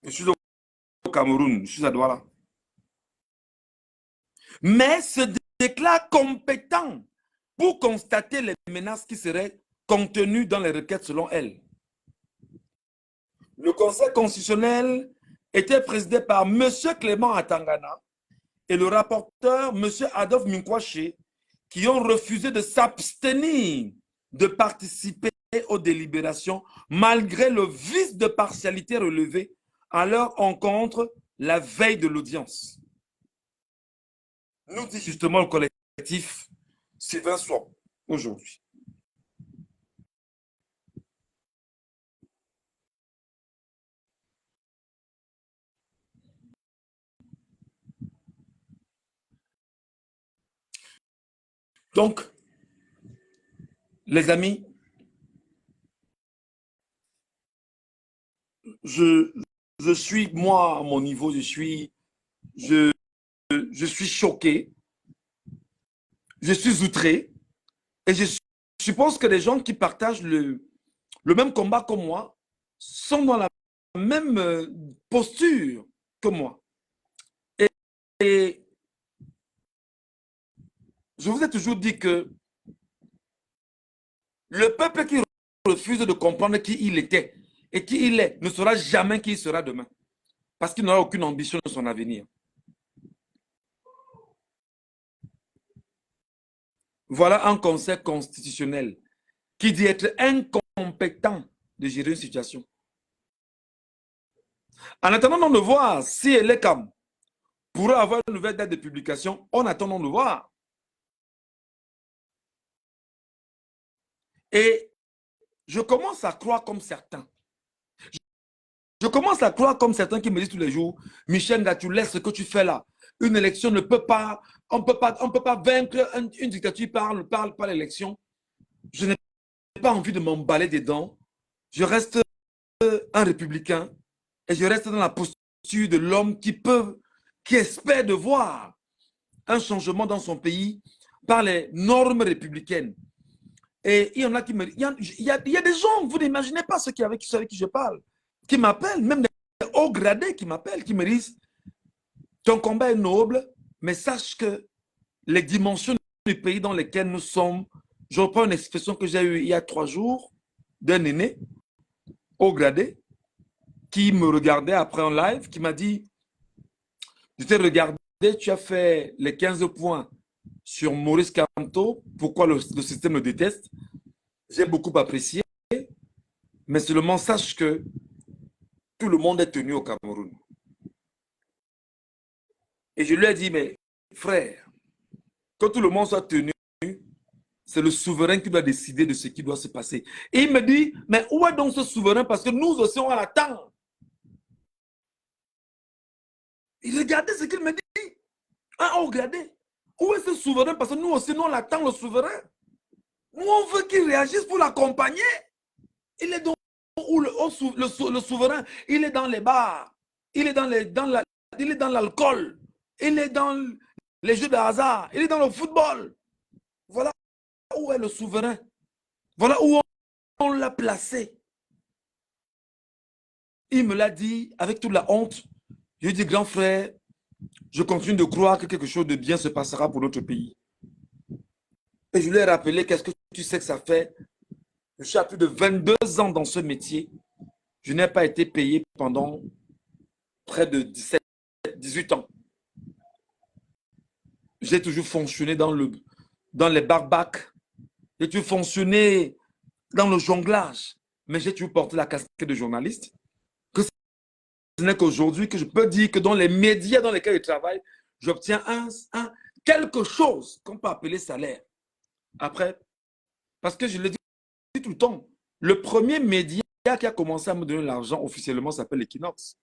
Je suis au Cameroun, je suis à Douala. Mais se déclare compétent pour constater les menaces qui seraient contenues dans les requêtes selon elle. Le Conseil constitutionnel était présidé par M. Clément Atangana et le rapporteur M. Adolphe Minkwaché qui ont refusé de s'abstenir de participer aux délibérations malgré le vice de partialité relevé à leur encontre la veille de l'audience. Nous dit justement le collectif Sylvain Swap aujourd'hui. Donc, les amis, je suis, moi, à mon niveau, je suis choqué, je suis outré, et je suppose que les gens qui partagent le même combat que moi sont dans la même posture que moi. Et je vous ai toujours dit que le peuple qui refuse de comprendre qui il était et qui il est ne saura jamais qui il sera demain. Parce qu'il n'aura aucune ambition de son avenir. Voilà un conseil constitutionnel qui dit être incompétent de gérer une situation. En attendant de voir si Elekam pourra avoir une nouvelle date de publication, en attendant de voir. Et je commence à croire comme certains. Je commence à croire comme certains qui me disent tous les jours, Michel, tu laisses ce que tu fais là. Une élection ne peut pas, on ne peut pas vaincre une dictature par l'élection. Je n'ai pas envie de m'emballer dedans. Je reste un républicain et je reste dans la posture de l'homme qui espère de voir un changement dans son pays par les normes républicaines. Et il y en a qui me... Il y a des gens, vous n'imaginez pas ceux avec qui je parle, qui m'appellent, même des hauts gradés qui m'appellent, qui me disent, ton combat est noble, Mais sache que les dimensions du pays dans lesquels nous sommes, je reprends une expression que j'ai eue il y a 3 jours d'un aîné haut gradé qui me regardait après en live, qui m'a dit, je t'ai regardé, tu as fait les 15 points sur Maurice Kamto, pourquoi le système le déteste. J'ai beaucoup apprécié, mais seulement sache que tout le monde est tenu au Cameroun. Et je lui ai dit, mais frère, que tout le monde soit tenu, c'est le souverain qui doit décider de ce qui doit se passer. Et il me dit, mais où est donc ce souverain? Parce que nous aussi, on l'attend. Il regardait ce qu'il me dit. Ah, oh, regardez. Où est ce souverain? Parce que nous aussi, nous, on l'attend, le souverain. Nous, on veut qu'il réagisse pour l'accompagner. Il est donc où le souverain? Il est dans les bars. Il est il est dans l'alcool. Il est dans les jeux de hasard. Il est dans le football. Voilà où est le souverain. Voilà où on l'a placé. Il me l'a dit avec toute la honte. Je lui ai dit, grand frère, je continue de croire que quelque chose de bien se passera pour notre pays. Et je lui ai rappelé, qu'est-ce que tu sais que ça fait? Je suis à plus de 22 ans dans ce métier. Je n'ai pas été payé pendant près de 18 ans. J'ai toujours fonctionné dans les barbacs. J'ai toujours fonctionné dans le jonglage. Mais j'ai toujours porté la casquette de journaliste. Que ce n'est qu'aujourd'hui que je peux dire que dans les médias dans lesquels je travaille, j'obtiens quelque chose qu'on peut appeler salaire. Après, parce que je le dis tout le temps, le premier média qui a commencé à me donner l'argent officiellement s'appelle Equinox.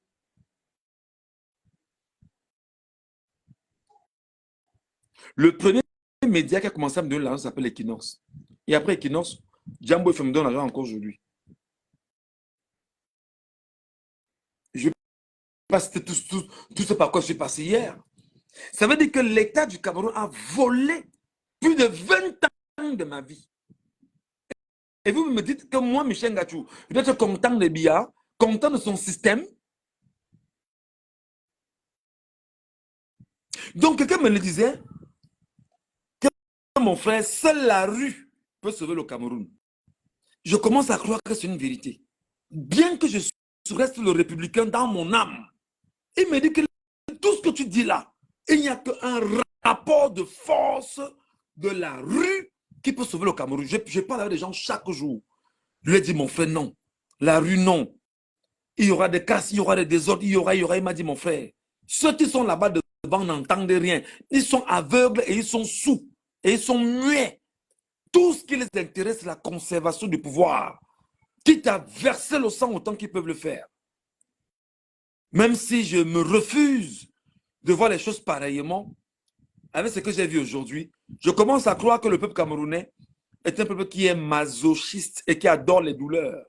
Le premier média qui a commencé à me donner l'argent s'appelle Equinox. Et après Equinox, Jambo me donne l'argent encore aujourd'hui. Je ne vais pas citer tout ce par quoi je suis passé hier. Ça veut dire que l'État du Cameroun a volé plus de 20 ans de ma vie. Et vous me dites que moi, Michel Ngachou, je dois être content de Biya, content de son système. Donc, quelqu'un me le disait, que mon frère, seule la rue peut sauver le Cameroun. Je commence à croire que c'est une vérité. Bien que je reste le républicain dans mon âme, il me dit que tout ce que tu dis là, il n'y a qu'un rapport de force de la rue qui peut sauver le Cameroun. Je parle avec des gens chaque jour. Je lui ai dit, mon frère, non. La rue, non. Il y aura des casses, il y aura des désordres, il y aura. Il m'a dit, mon frère, ceux qui sont là-bas devant n'entendent rien. Ils sont aveugles et ils sont sourds. Et ils sont muets. Tout ce qui les intéresse, c'est la conservation du pouvoir. Quitte à verser le sang autant qu'ils peuvent le faire. Même si je me refuse de voir les choses pareillement, avec ce que j'ai vu aujourd'hui, je commence à croire que le peuple camerounais est un peuple qui est masochiste et qui adore les douleurs.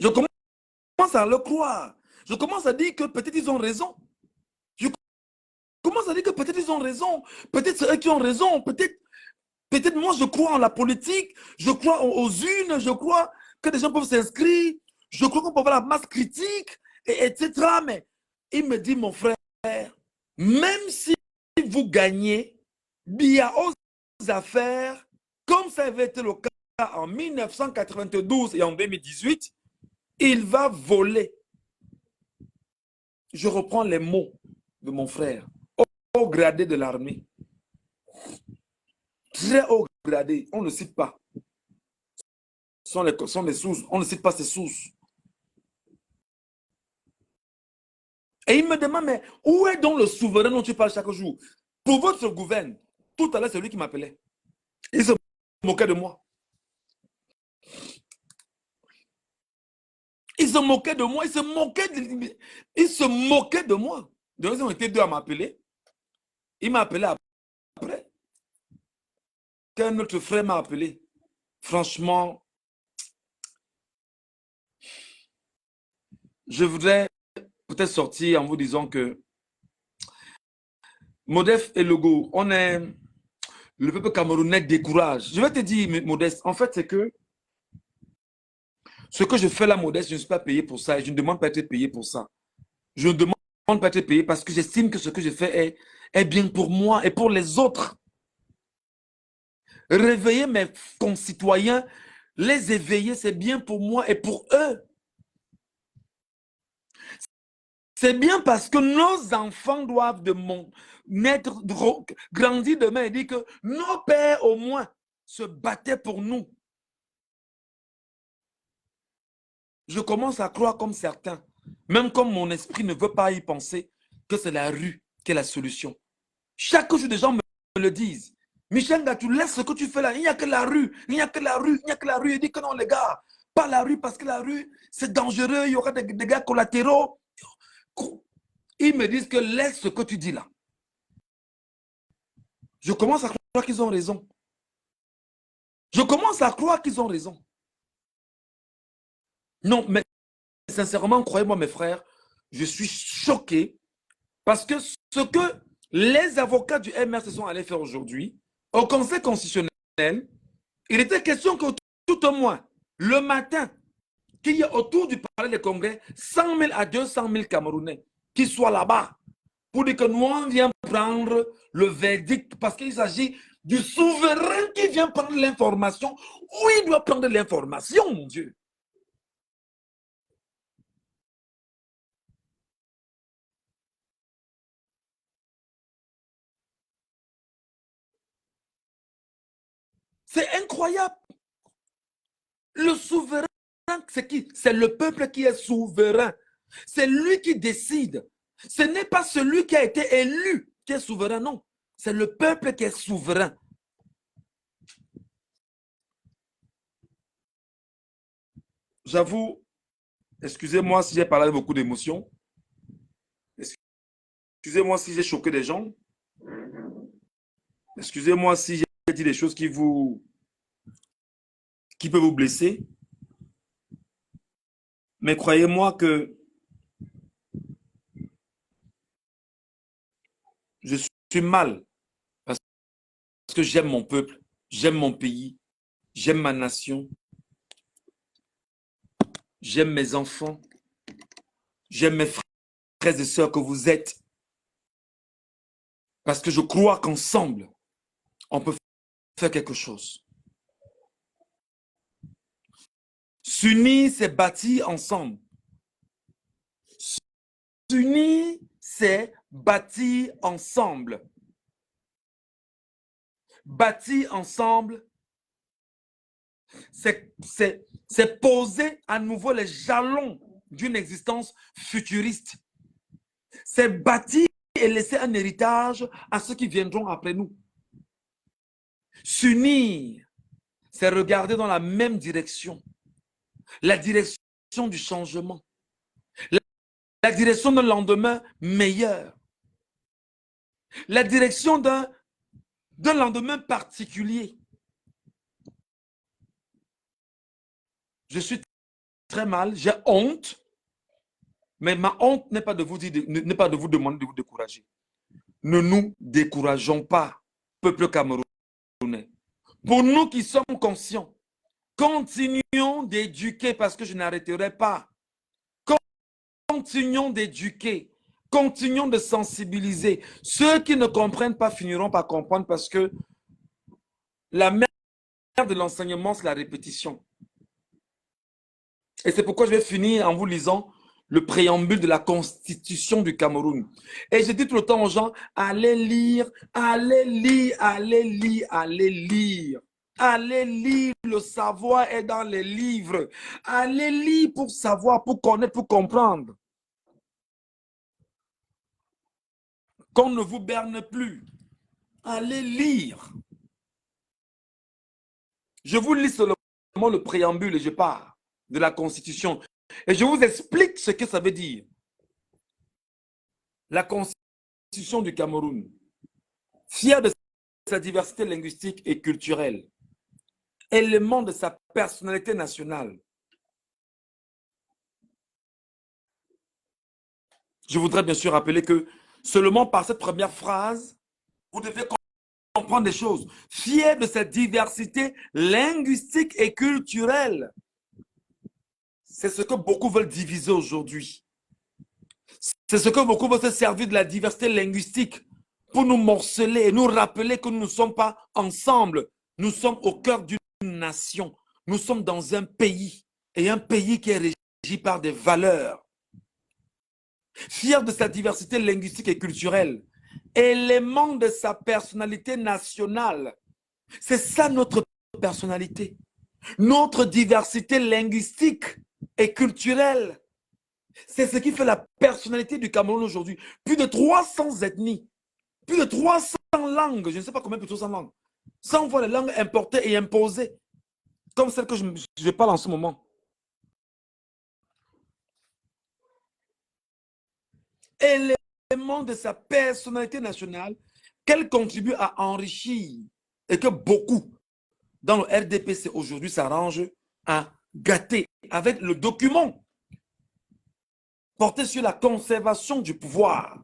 Je commence à le croire. Je commence à dire que peut-être ils ont raison. Je commence à dire que peut-être ils ont raison. Peut-être c'est eux qui ont raison. Peut-être moi je crois en la politique. Je crois aux urnes. Je crois que des gens peuvent s'inscrire. Je crois qu'on peut avoir la masse critique, etc. Mais il me dit, mon frère, même si vous gagnez, Biya aux affaires, comme ça avait été le cas en 1992 et en 2018, il va voler. Je reprends les mots de mon frère, haut gradé de l'armée. Très haut gradé, on ne cite pas. Ce sont les sources, on ne cite pas ces sources. Et il me demande, mais où est donc le souverain dont tu parles chaque jour? Pour votre gouverne, tout à l'heure, c'est lui qui m'appelait. Il se moquait de moi. Il se moquait de moi, il se moquait de moi. Donc, ils ont été deux à m'appeler. Il m'a appelé après. Qu'un autre frère m'a appelé. Franchement, je voudrais peut-être sortir en vous disant que Modeste et Logo, on est le peuple camerounais décourage. Je vais te dire, Modeste, en fait, c'est que ce que je fais là, Modeste, je ne suis pas payé pour ça et je ne demande pas à être payé pour ça. Je ne demande pas être payé parce que j'estime que ce que je fais est bien pour moi et pour les autres. Réveiller mes concitoyens, les éveiller, c'est bien pour moi et pour eux. C'est bien parce que nos enfants doivent grandir demain et dire que nos pères au moins se battaient pour nous. Je commence à croire comme certains, même comme mon esprit ne veut pas y penser, que c'est la rue qui est la solution. Chaque jour, des gens me le disent. Michel, tu laisses ce que tu fais là, il n'y a que la rue, il n'y a que la rue, il n'y a que la rue. Il dit que non, les gars, pas la rue parce que la rue, c'est dangereux, il y aura des dégâts collatéraux. Ils me disent que laisse ce que tu dis là. Je commence à croire qu'ils ont raison. Je commence à croire qu'ils ont raison. Non, mais sincèrement, croyez-moi mes frères, je suis choqué parce que ce que les avocats du MR se sont allés faire aujourd'hui, au Conseil constitutionnel, il était question que tout au moins, le matin, qu'il y ait autour du palais des congrès 100 000 à 200 000 Camerounais qui soient là-bas pour dire que nous, on vient prendre le verdict parce qu'il s'agit du souverain qui vient prendre l'information. Où il doit prendre l'information, mon Dieu? C'est incroyable. Le souverain, c'est qui? C'est le peuple qui est souverain. C'est lui qui décide. Ce n'est pas celui qui a été élu qui est souverain, non. C'est le peuple qui est souverain. J'avoue, excusez-moi si j'ai parlé avec beaucoup d'émotion. Excusez-moi si j'ai choqué des gens. Excusez-moi si j'ai dit des choses qui peuvent vous blesser. Mais croyez-moi que je suis mal parce que j'aime mon peuple, j'aime mon pays, j'aime ma nation, j'aime mes enfants, j'aime mes frères et sœurs que vous êtes. Parce que je crois qu'ensemble, on peut faire quelque chose. S'unir, c'est bâtir ensemble. S'unir, c'est bâtir ensemble. Bâtir ensemble, c'est poser à nouveau les jalons d'une existence futuriste. C'est bâtir et laisser un héritage à ceux qui viendront après nous. S'unir, c'est regarder dans la même direction. La direction du changement. La direction d'un lendemain meilleur. La direction d'un lendemain particulier. Je suis très mal, j'ai honte, mais ma honte n'est pas de vous demander de vous décourager. Ne nous décourageons pas, peuple camerounais. Pour nous qui sommes conscients, continuons d'éduquer parce que je n'arrêterai pas. Continuons d'éduquer, continuons de sensibiliser. Ceux qui ne comprennent pas finiront par comprendre parce que la mère de l'enseignement, c'est la répétition. Et c'est pourquoi je vais finir en vous lisant le préambule de la Constitution du Cameroun. Et je dis tout le temps aux gens, allez lire, allez lire, allez lire, allez lire. Allez lire, le savoir est dans les livres. Allez lire pour savoir, pour connaître, pour comprendre. Qu'on ne vous berne plus. Allez lire. Je vous lis seulement le préambule et je pars de la Constitution. Et je vous explique ce que ça veut dire. La Constitution du Cameroun, fière de sa diversité linguistique et culturelle, élément de sa personnalité nationale. Je voudrais bien sûr rappeler que seulement par cette première phrase, vous devez comprendre des choses. Fière de sa diversité linguistique et culturelle. C'est ce que beaucoup veulent diviser aujourd'hui. C'est ce que beaucoup veulent se servir de la diversité linguistique pour nous morceler et nous rappeler que nous ne sommes pas ensemble. Nous sommes au cœur d'une nation. Nous sommes dans un pays et un pays qui est régi par des valeurs. Fier de sa diversité linguistique et culturelle, élément de sa personnalité nationale. C'est ça notre personnalité. Notre diversité linguistique et culturelle. C'est ce qui fait la personnalité du Cameroun aujourd'hui. Plus de 300 ethnies, plus de 300 langues, je ne sais pas combien, plus de 300 langues. Sans voir les langues importées et imposées, comme celle que je parle en ce moment. Élément de sa personnalité nationale qu'elle contribue à enrichir et que beaucoup dans le RDPC aujourd'hui s'arrangent à gâter avec le document porté sur la conservation du pouvoir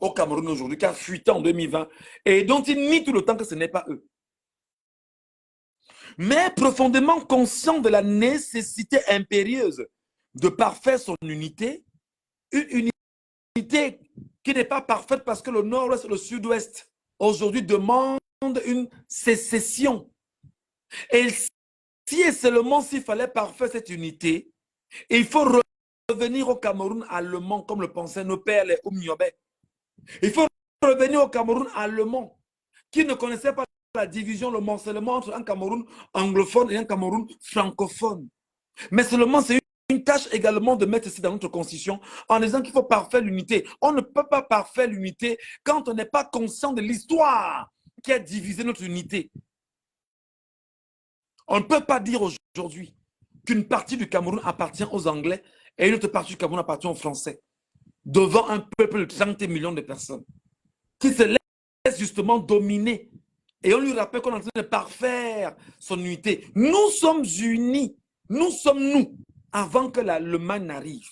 au Cameroun aujourd'hui, qui a fuité en 2020 et dont il nie tout le temps que ce n'est pas eux. Mais profondément conscient de la nécessité impérieuse de parfaire son unité, une unité qui n'est pas parfaite parce que le nord-ouest et le sud-ouest aujourd'hui demandent une sécession. Et si et seulement s'il fallait parfaire cette unité, il faut revenir au Cameroun allemand comme le pensaient nos pères, les Oumniobé. Il faut revenir au Cameroun allemand qui ne connaissait pas la division, le morcellement entre un Cameroun anglophone et un Cameroun francophone. Mais seulement c'est une tâche également de mettre ici dans notre constitution en disant qu'il faut parfaire l'unité. On ne peut pas parfaire l'unité quand on n'est pas conscient de l'histoire qui a divisé notre unité. On ne peut pas dire aujourd'hui qu'une partie du Cameroun appartient aux Anglais et une autre partie du Cameroun appartient aux Français, devant un peuple de 30 millions de personnes qui se laisse justement dominer. Et on lui rappelle qu'on est en train de parfaire son unité. Nous sommes unis. Nous sommes nous avant que le mal n'arrive.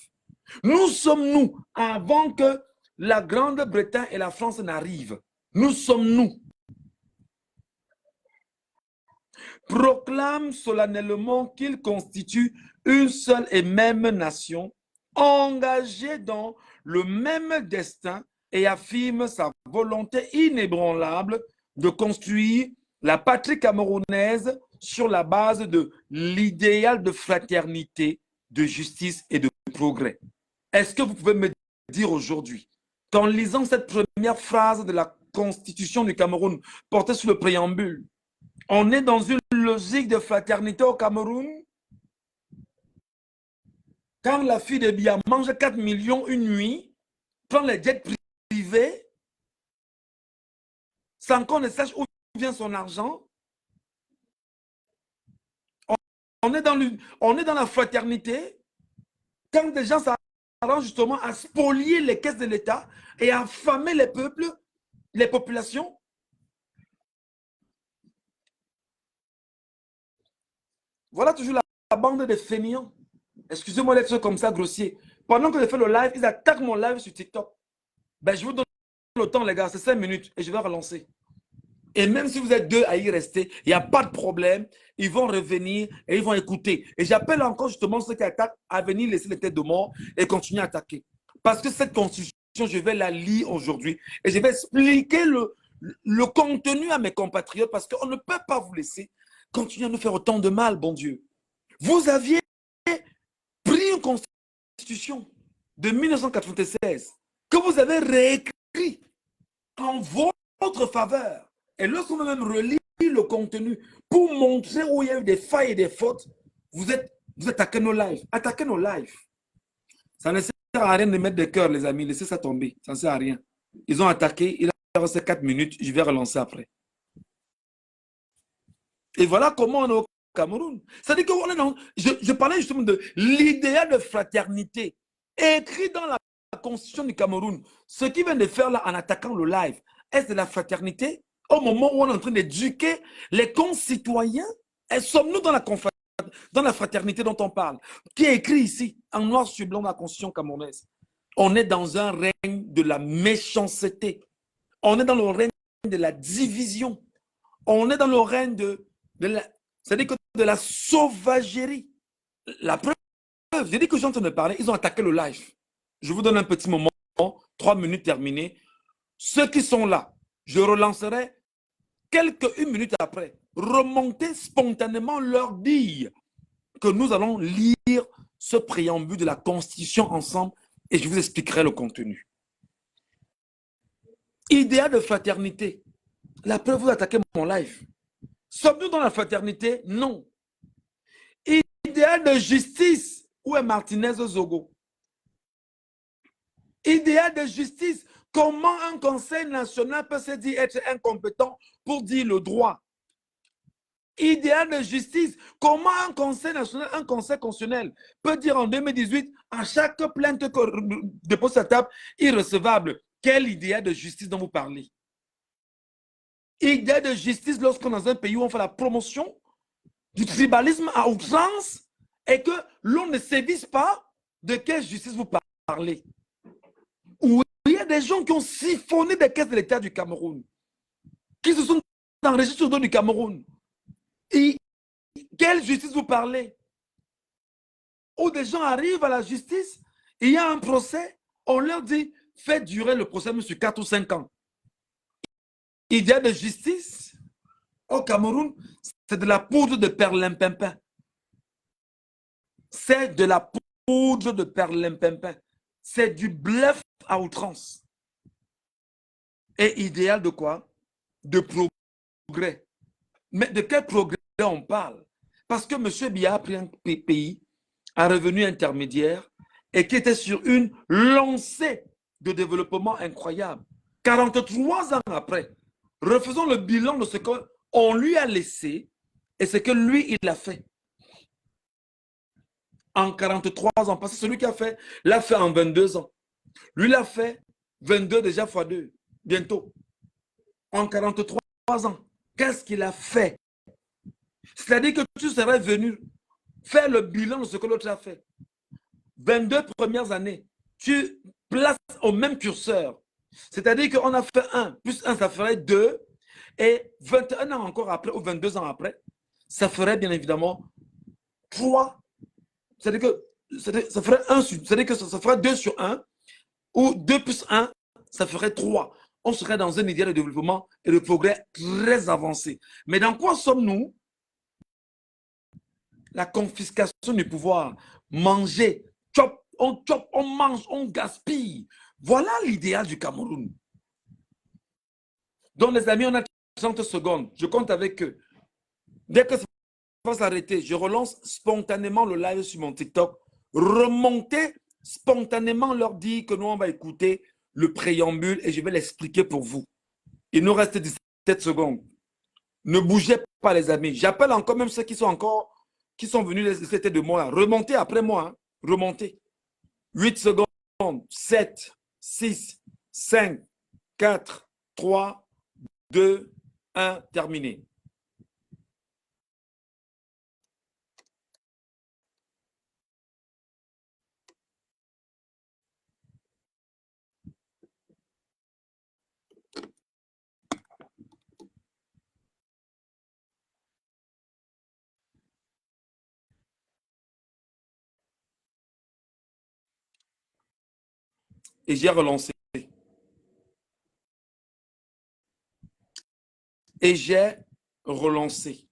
Nous sommes nous avant que la Grande-Bretagne et la France n'arrivent. Nous sommes nous. Proclame solennellement qu'il constitue une seule et même nation, engagée dans le même destin et affirme sa volonté inébranlable de construire la patrie camerounaise sur la base de l'idéal de fraternité, de justice et de progrès. Est-ce que vous pouvez me dire aujourd'hui qu'en lisant cette première phrase de la Constitution du Cameroun portée sur le préambule, on est dans une logique de fraternité au Cameroun? Quand la fille de Biya mange 4 millions une nuit, prend les jets privés, sans qu'on ne sache où vient son argent, on est dans la fraternité. Quand des gens s'arrangent justement à spolier les caisses de l'État et à affamer les peuples, les populations, voilà toujours la bande des fainéants. Excusez-moi d'être comme ça grossier. Pendant que je fais le live, ils attaquent mon live sur TikTok. Ben, je vous donne le temps, les gars, c'est 5 minutes et je vais relancer. Et même si vous êtes deux à y rester, il n'y a pas de problème. Ils vont revenir et ils vont écouter. Et j'appelle encore justement ceux qui attaquent à venir laisser les têtes de mort et continuer à attaquer. Parce que cette constitution, je vais la lire aujourd'hui et je vais expliquer le contenu à mes compatriotes parce qu'on ne peut pas vous laisser continuer à nous faire autant de mal, bon Dieu. Vous aviez pris une constitution de 1996 que vous avez réécrit en votre faveur. Et lorsqu'on a même relit le contenu pour montrer où il y a eu des failles et des fautes, vous attaquez nos lives. Attaquez nos lives. Ça ne sert à rien de mettre des cœurs, les amis. Laissez ça tomber. Ça ne sert à rien. Ils ont attaqué. Il a resté 4 minutes. Je vais relancer après. Et voilà comment on est au Cameroun. C'est-à-dire qu'on est dans... Je parlais justement de l'idéal de fraternité écrit dans la Constitution du Cameroun. Ce qu'ils viennent de faire là en attaquant le live, est-ce de la fraternité? Au moment où on est en train d'éduquer les concitoyens, sommes-nous dans la fraternité dont on parle, qui est écrit ici, en noir sur blanc dans la Constitution camerounaise? On est dans un règne de la méchanceté. On est dans le règne de la division. On est dans le règne c'est-à-dire que de la sauvagerie. La preuve, j'ai dit que je suis en train de parler, ils ont attaqué le live. Je vous donne un petit moment 3 minutes terminées. Ceux qui sont là, je relancerai une minute après. Remonter spontanément leur dire que nous allons lire ce préambule de la Constitution ensemble et je vous expliquerai le contenu. Idéal de fraternité. La preuve, vous attaquez mon live. Sommes-nous dans la fraternité? Non. Idéal de justice. Où est Martinez Zogo? Idéal de justice. Comment un conseil national peut se dire être incompétent pour dire le droit? Idéal de justice. Comment un conseil national, un conseil constitutionnel peut dire en 2018, à chaque plainte déposée à table, irrecevable? Quel idéal de justice dont vous parlez? Idéal de justice lorsqu'on est dans un pays où on fait la promotion du tribalisme à outrance et que l'on ne sévisse pas, de quelle justice vous parlez? Oui, il y a des gens qui ont siphonné des caisses de l'État du Cameroun, qui se sont enrichis sur le dos du Cameroun. Et quelle justice vous parlez? Où des gens arrivent à la justice, il y a un procès, on leur dit, faites durer le procès sur 4 ou 5 ans. Idéal de justice au Cameroun, c'est de la poudre de perlimpinpin. C'est de la poudre de perlimpinpin. C'est du bluff à outrance. Et idéal de quoi? De progrès. Mais de quel progrès on parle? Parce que M. Biya a pris un pays à revenu intermédiaire et qui était sur une lancée de développement incroyable. 43 ans après, refaisons le bilan de ce qu'on lui a laissé et ce que lui, il a fait. En 43 ans, parce que celui qui a fait, l'a fait en 22 ans. Lui l'a fait 22 déjà fois 2, bientôt. En 43 ans, qu'est-ce qu'il a fait? C'est-à-dire que tu serais venu faire le bilan de ce que l'autre a fait. 22 premières années, tu places au même curseur. C'est-à-dire qu'on a fait 1, plus 1, ça ferait 2. Et 21 ans encore après, ou 22 ans après, ça ferait bien évidemment 3. C'est-à-dire que ça ferait 1 sur, c'est-à-dire que ça ferait 2 sur 1, ou 2 plus 1, ça ferait 3. On serait dans un idéal de développement et de progrès très avancé. Mais dans quoi sommes-nous? La confiscation du pouvoir. Manger, chop, on mange, on gaspille. Voilà l'idéal du Cameroun. Donc les amis, on a 30 secondes. Je compte avec eux. Dès que ça va s'arrêter, je relance spontanément le live sur mon TikTok. Remontez spontanément leur dire que nous, on va écouter le préambule et je vais l'expliquer pour vous. Il nous reste 17 secondes. Ne bougez pas, les amis. J'appelle encore même ceux qui sont venus c'était de moi. Remontez après moi. Hein. Remontez. 8 secondes. 7, 6, 5, 4, 3, 2, 1. Terminé. Et j'ai relancé. Et j'ai relancé.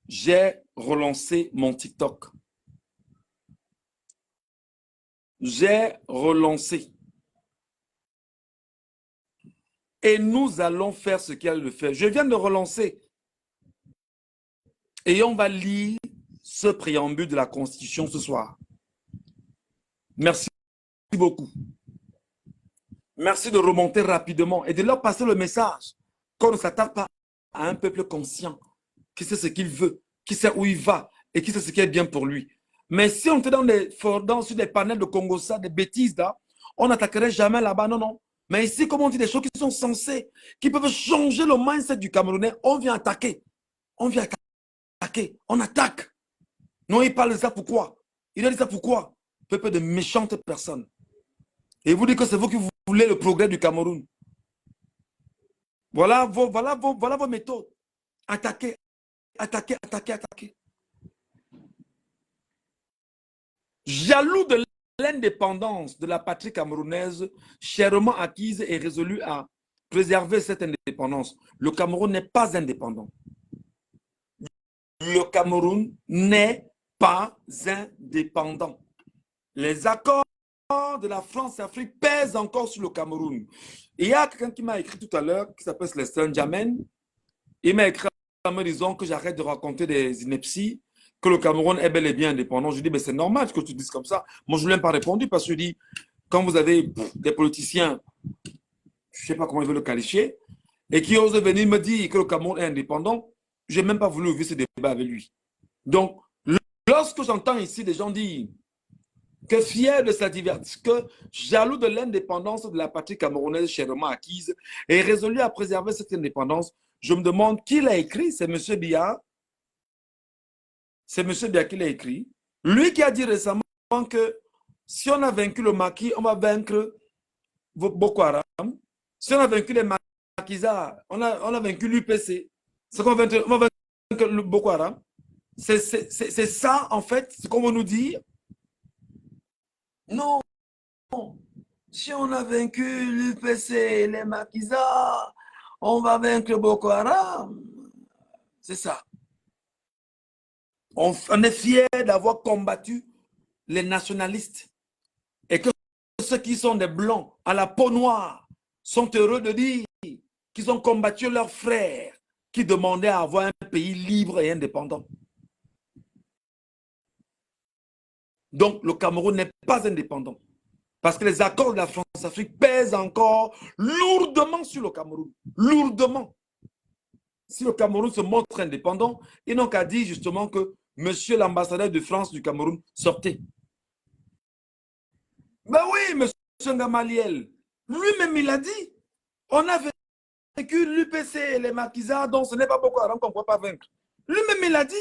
J'ai relancé mon TikTok. J'ai relancé. Et nous allons faire ce qu'il y a de faire. Je viens de relancer. Et on va lire ce préambule de la Constitution ce soir. Merci beaucoup. Merci de remonter rapidement et de leur passer le message qu'on ne s'attaque pas à un peuple conscient qui sait ce qu'il veut, qui sait où il va et qui sait ce qui est bien pour lui. Mais si on était sur des panels de Congossa, des bêtises là, on n'attaquerait jamais là-bas, non, non. Mais ici, comme on dit des choses qui sont sensées, qui peuvent changer le mindset du Camerounais, on vient attaquer. On vient attaquer. On attaque. Non, il parle de ça pourquoi? Il a dit ça pourquoi? Peuple de méchantes personnes. Et vous dites que c'est vous qui voulez le progrès du Cameroun. Voilà vos méthodes. Attaquer, attaquer, attaquer, attaquer. Jaloux de l'indépendance de la patrie camerounaise, chèrement acquise et résolue à préserver cette indépendance. Le Cameroun n'est pas indépendant. Le Cameroun n'est pas indépendant. Les accords de la France-Afrique pèsent encore sur le Cameroun. Et il y a quelqu'un qui m'a écrit tout à l'heure, qui s'appelle Célestin Jamen. Il m'a écrit en me disant que j'arrête de raconter des inepties, que le Cameroun est bel et bien indépendant. Je dis, mais c'est normal que tu dises comme ça. Moi, je ne lui ai pas répondu parce que je dis, quand vous avez des politiciens, je ne sais pas comment ils veulent le qualifier, et qui osent venir me dire que le Cameroun est indépendant, je n'ai même pas voulu ouvrir ce débat avec lui. Donc, lorsque j'entends ici des gens dire que fier de sa diversité, que jaloux de l'indépendance de la patrie camerounaise chèrement acquise et résolu à préserver cette indépendance, je me demande qui l'a écrit. C'est M. Biya. C'est M. Biya qui l'a écrit. Lui qui a dit récemment que si on a vaincu le maquis, on va vaincre Boko Haram. Si on a vaincu les maquisards, on a vaincu l'UPC. C'est qu'on va vaincre le Boko Haram. C'est ça, en fait, ce qu'on veut nous dire. Non. Si on a vaincu l'UPC, les maquisards, on va vaincre Boko Haram. C'est ça. On est fiers d'avoir combattu les nationalistes. Et que ceux qui sont des blancs à la peau noire sont heureux de dire qu'ils ont combattu leurs frères qui demandaient à avoir un pays libre et indépendant. Donc, le Cameroun n'est pas indépendant. Parce que les accords de la France-Afrique pèsent encore lourdement sur le Cameroun. Lourdement. Si le Cameroun se montre indépendant, ils n'ont qu'à dire justement que monsieur l'ambassadeur de France du Cameroun sortait. Ben oui, monsieur Ngamaliel, lui-même il a dit, on a vaincu l'UPC et les maquisards, donc ce n'est pas Boko Haram qu'on ne peut pas vaincre. Lui-même il a dit.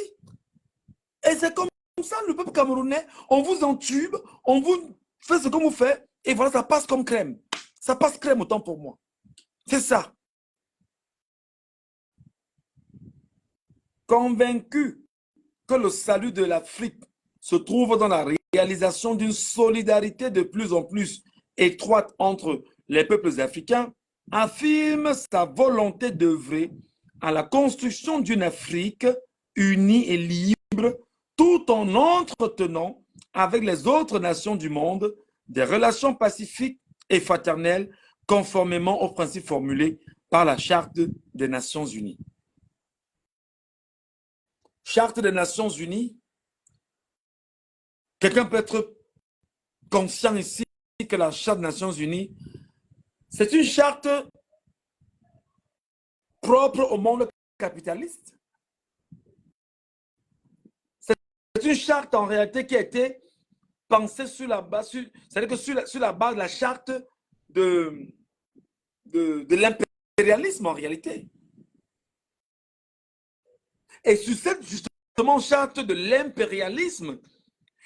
Et c'est comme ça, le peuple camerounais, on vous entube, on vous fait ce qu'on vous fait, et voilà, ça passe comme crème. Ça passe crème autant pour moi. C'est ça. Convaincu que le salut de l'Afrique se trouve dans la réalisation d'une solidarité de plus en plus étroite entre les peuples africains, affirme sa volonté d'œuvrer à la construction d'une Afrique unie et libre, tout en entretenant avec les autres nations du monde des relations pacifiques et fraternelles conformément aux principes formulés par la Charte des Nations Unies. Charte des Nations Unies, quelqu'un peut être conscient ici que la Charte des Nations Unies, c'est une charte propre au monde capitaliste. C'est une charte en réalité qui a été pensée sur la base, c'est-à-dire que sur la base de la charte de l'impérialisme en réalité. Et sur cette justement charte de l'impérialisme,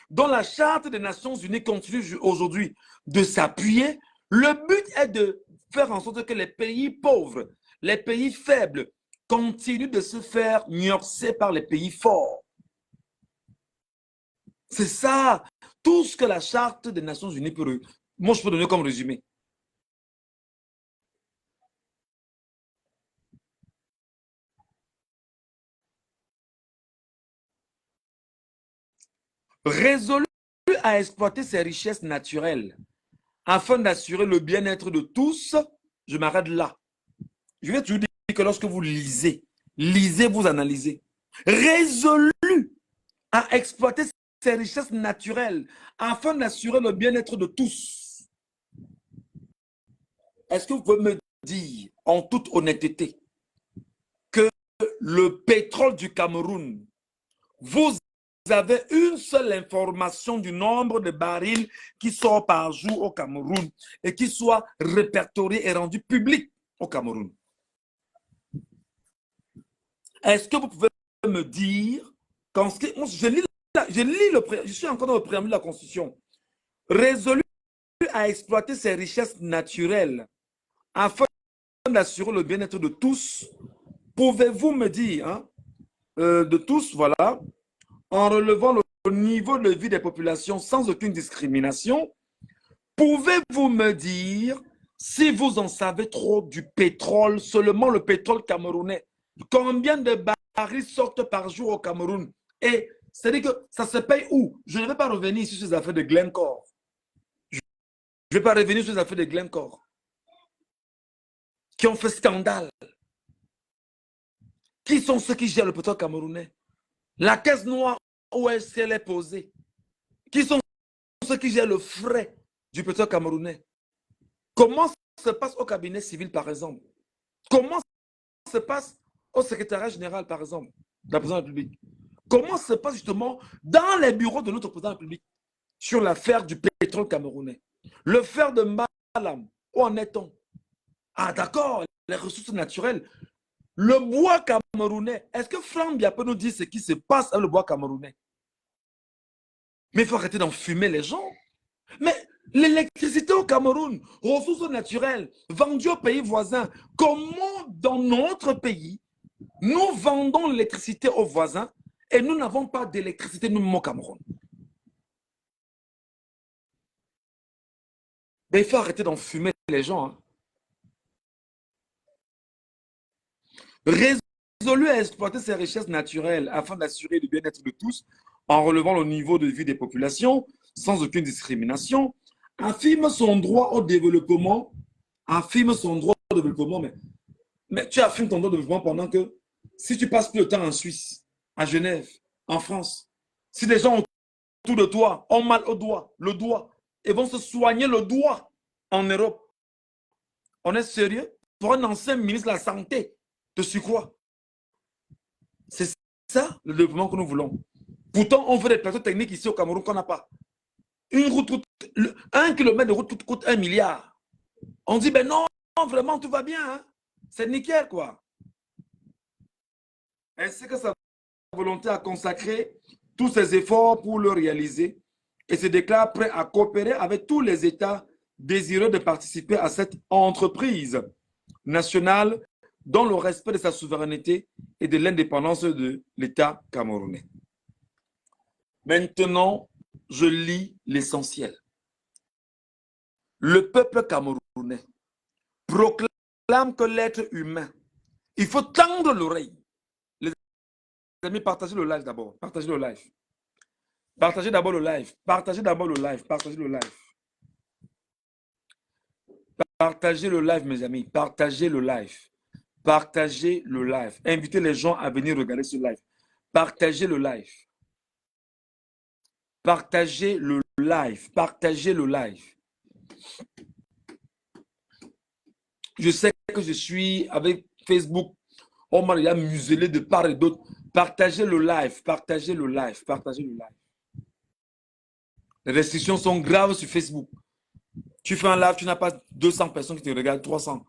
dont la Charte des Nations Unies continue aujourd'hui de s'appuyer, le but est de faire en sorte que les pays pauvres, les pays faibles, continuent de se faire gnorcer par les pays forts. C'est ça, tout ce que la Charte des Nations Unies peut... Moi, je peux donner comme résumé. Résolu à exploiter ses richesses naturelles afin d'assurer le bien-être de tous, je m'arrête là. Je vais toujours dire que lorsque vous lisez, vous analysez. Résolu à exploiter ses richesses naturelles afin d'assurer le bien-être de tous. Est-ce que vous pouvez me dire en toute honnêteté que le pétrole du Cameroun, vous avez une seule information du nombre de barils qui sort par jour au Cameroun et qui soit répertorié et rendu public au Cameroun? Est-ce que vous pouvez me dire, je suis encore dans le préambule de la Constitution, résolu à exploiter ses richesses naturelles afin d'assurer le bien-être de tous, pouvez-vous me dire, hein, de tous, voilà, en relevant le niveau de vie des populations sans aucune discrimination, pouvez-vous me dire si vous en savez trop du pétrole, seulement le pétrole camerounais? Combien de barils sortent par jour au Cameroun? Et c'est-à-dire que ça se paye où? Je ne vais pas revenir sur ces affaires de Glencore. Je ne vais pas revenir sur les affaires de Glencore qui ont fait scandale. Qui sont ceux qui gèrent le pétrole camerounais? La caisse noire, où est-ce qu'elle est posée? Qui sont ceux qui gèrent le frais du pétrole camerounais? Comment ça se passe au cabinet civil, par exemple? Comment ça se passe au secrétariat général, par exemple, de la présidence de la République? Comment ça se passe justement dans les bureaux de notre président de la République sur l'affaire du pétrole camerounais? Le fer de Malam, où en est-on? Ah d'accord, les ressources naturelles. Le bois camerounais, est-ce que Franck Bia peut nous dire ce qui se passe avec le bois camerounais? Mais il faut arrêter d'enfumer les gens. Mais l'électricité au Cameroun, ressources naturelles, vendues aux pays voisins, comment dans notre pays, nous vendons l'électricité aux voisins et nous n'avons pas d'électricité nous-mêmes au Cameroun? Mais il faut arrêter d'enfumer les gens. Hein. Résolu à exploiter ces richesses naturelles afin d'assurer le bien-être de tous en relevant le niveau de vie des populations sans aucune discrimination, affirme son droit au développement, mais tu affirmes ton droit au développement pendant que si tu passes plus de temps en Suisse, à Genève, en France, si les gens autour de toi ont mal au doigt, le doigt, et vont se soigner le doigt en Europe, on est sérieux? Pour un ancien ministre de la Santé, de surcroît. C'est ça le développement que nous voulons. Pourtant, on veut des plateaux techniques ici au Cameroun qu'on n'a pas. Une route coûte, 1 kilomètre de route coûte 1 milliard. On dit, ben non, vraiment, tout va bien. Hein? C'est nickel, quoi. Est-ce que sa volonté à consacrer tous ses efforts pour le réaliser et se déclare prêt à coopérer avec tous les États désireux de participer à cette entreprise nationale dans le respect de sa souveraineté et de l'indépendance de l'État camerounais. Maintenant, je lis l'essentiel. Le peuple camerounais proclame que l'être humain, il faut tendre l'oreille. Les amis, partagez le live d'abord. Partagez le live. Partagez d'abord le live. Partagez d'abord le live. Partagez le live. Partagez le live, mes amis. Partagez le live. Partagez le live. Invitez les gens à venir regarder ce live. Partagez le live. Partagez le live. Partagez le live. Je sais que je suis avec Facebook. On m'a déjà muselé de part et d'autre. Partagez le live. Partagez le live. Partagez le live. Les restrictions sont graves sur Facebook. Tu fais un live, tu n'as pas 200 personnes qui te regardent, 300.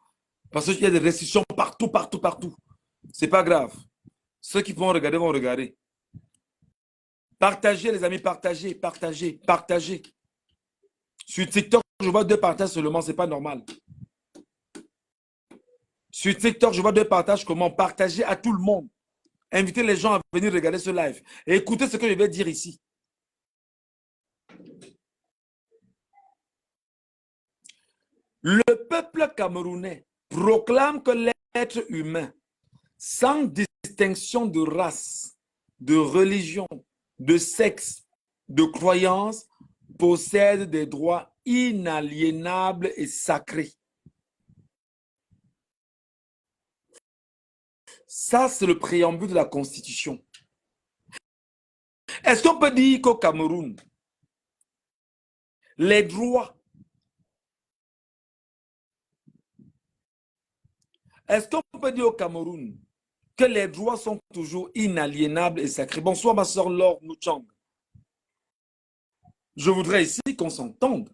Parce qu'il y a des restrictions partout, partout, partout. Ce n'est pas grave. Ceux qui vont regarder, vont regarder. Partagez, les amis, partagez, partagez, partagez. Sur TikTok, je vois 2 partages seulement, ce n'est pas normal. Sur TikTok, je vois 2 partages comment partager à tout le monde. Invitez les gens à venir regarder ce live. Et écoutez ce que je vais dire ici. Le peuple camerounais proclame que l'être humain, sans distinction de race, de religion, de sexe, de croyance, possède des droits inaliénables et sacrés. Ça, c'est le préambule de la Constitution. Est-ce qu'on peut dire qu'au Cameroun, les droits, est-ce qu'on peut dire au Cameroun que les droits sont toujours inaliénables et sacrés? Bonsoir, ma soeur Laure Mouchang. Je voudrais ici qu'on s'entende.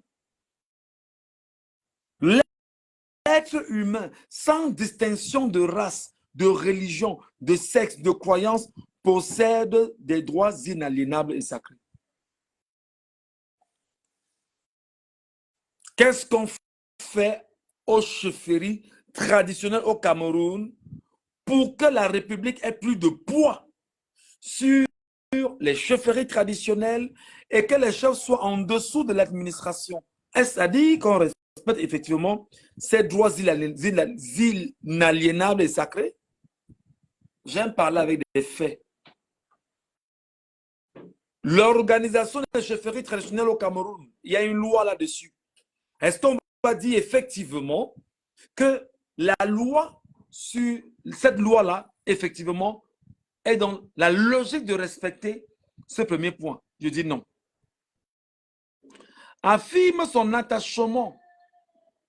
L'être humain, sans distinction de race, de religion, de sexe, de croyance, possède des droits inaliénables et sacrés. Qu'est-ce qu'on fait aux chefferies traditionnelles au Cameroun pour que la République ait plus de poids sur les chefferies traditionnelles et que les chefs soient en dessous de l'administration. Est-ce à dire qu'on respecte effectivement ces droits inaliénables et sacrés? J'aime parler avec des faits. L'organisation des chefferies traditionnelles au Cameroun, il y a une loi là-dessus. Est-ce qu'on va dire effectivement que la loi, sur cette loi-là, effectivement, est dans la logique de respecter ce premier point? Je dis non. Affirme son attachement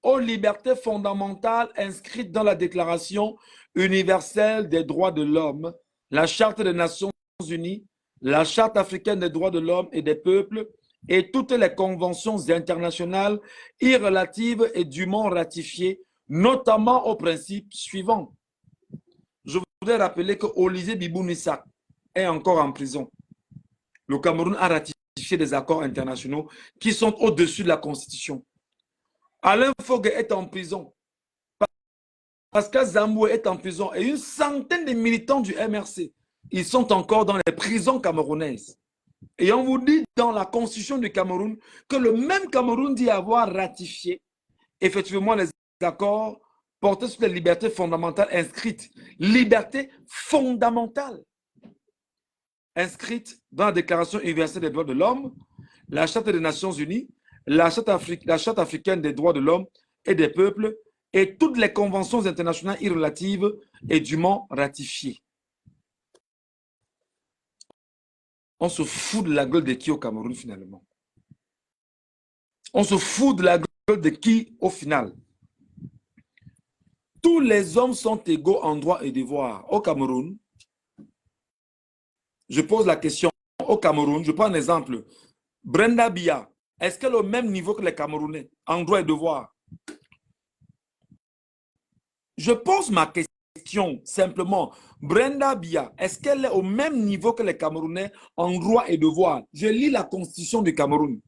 aux libertés fondamentales inscrites dans la Déclaration universelle des droits de l'homme, la Charte des Nations unies, la Charte africaine des droits de l'homme et des peuples et toutes les conventions internationales irrelatives et dûment ratifiées, notamment aux principes suivants. Je voudrais rappeler que Olivier Bibou-Nissak est encore en prison. Le Cameroun a ratifié des accords internationaux qui sont au-dessus de la Constitution. Alain Fogue est en prison. Pascal Zamboué est en prison. Et une centaine de militants du MRC, ils sont encore dans les prisons camerounaises. Et on vous dit dans la Constitution du Cameroun que le même Cameroun dit avoir ratifié effectivement les accords portés sur les libertés fondamentales inscrites. Libertés fondamentales inscrites dans la Déclaration universelle des droits de l'homme, la Charte des Nations unies, la Charte africaine des droits de l'homme et des peuples et toutes les conventions internationales irrelatives et dûment ratifiées. On se fout de la gueule de qui au Cameroun finalement? On se fout de la gueule de qui au final? Tous les hommes sont égaux en droit et devoir. Au Cameroun, je pose la question, au Cameroun, je prends un exemple. Brenda Bia, est-ce qu'elle est au même niveau que les Camerounais en droit et devoir? Je pose ma question simplement. Brenda Bia, est-ce qu'elle est au même niveau que les Camerounais en droit et devoir? Je lis la Constitution du Cameroun.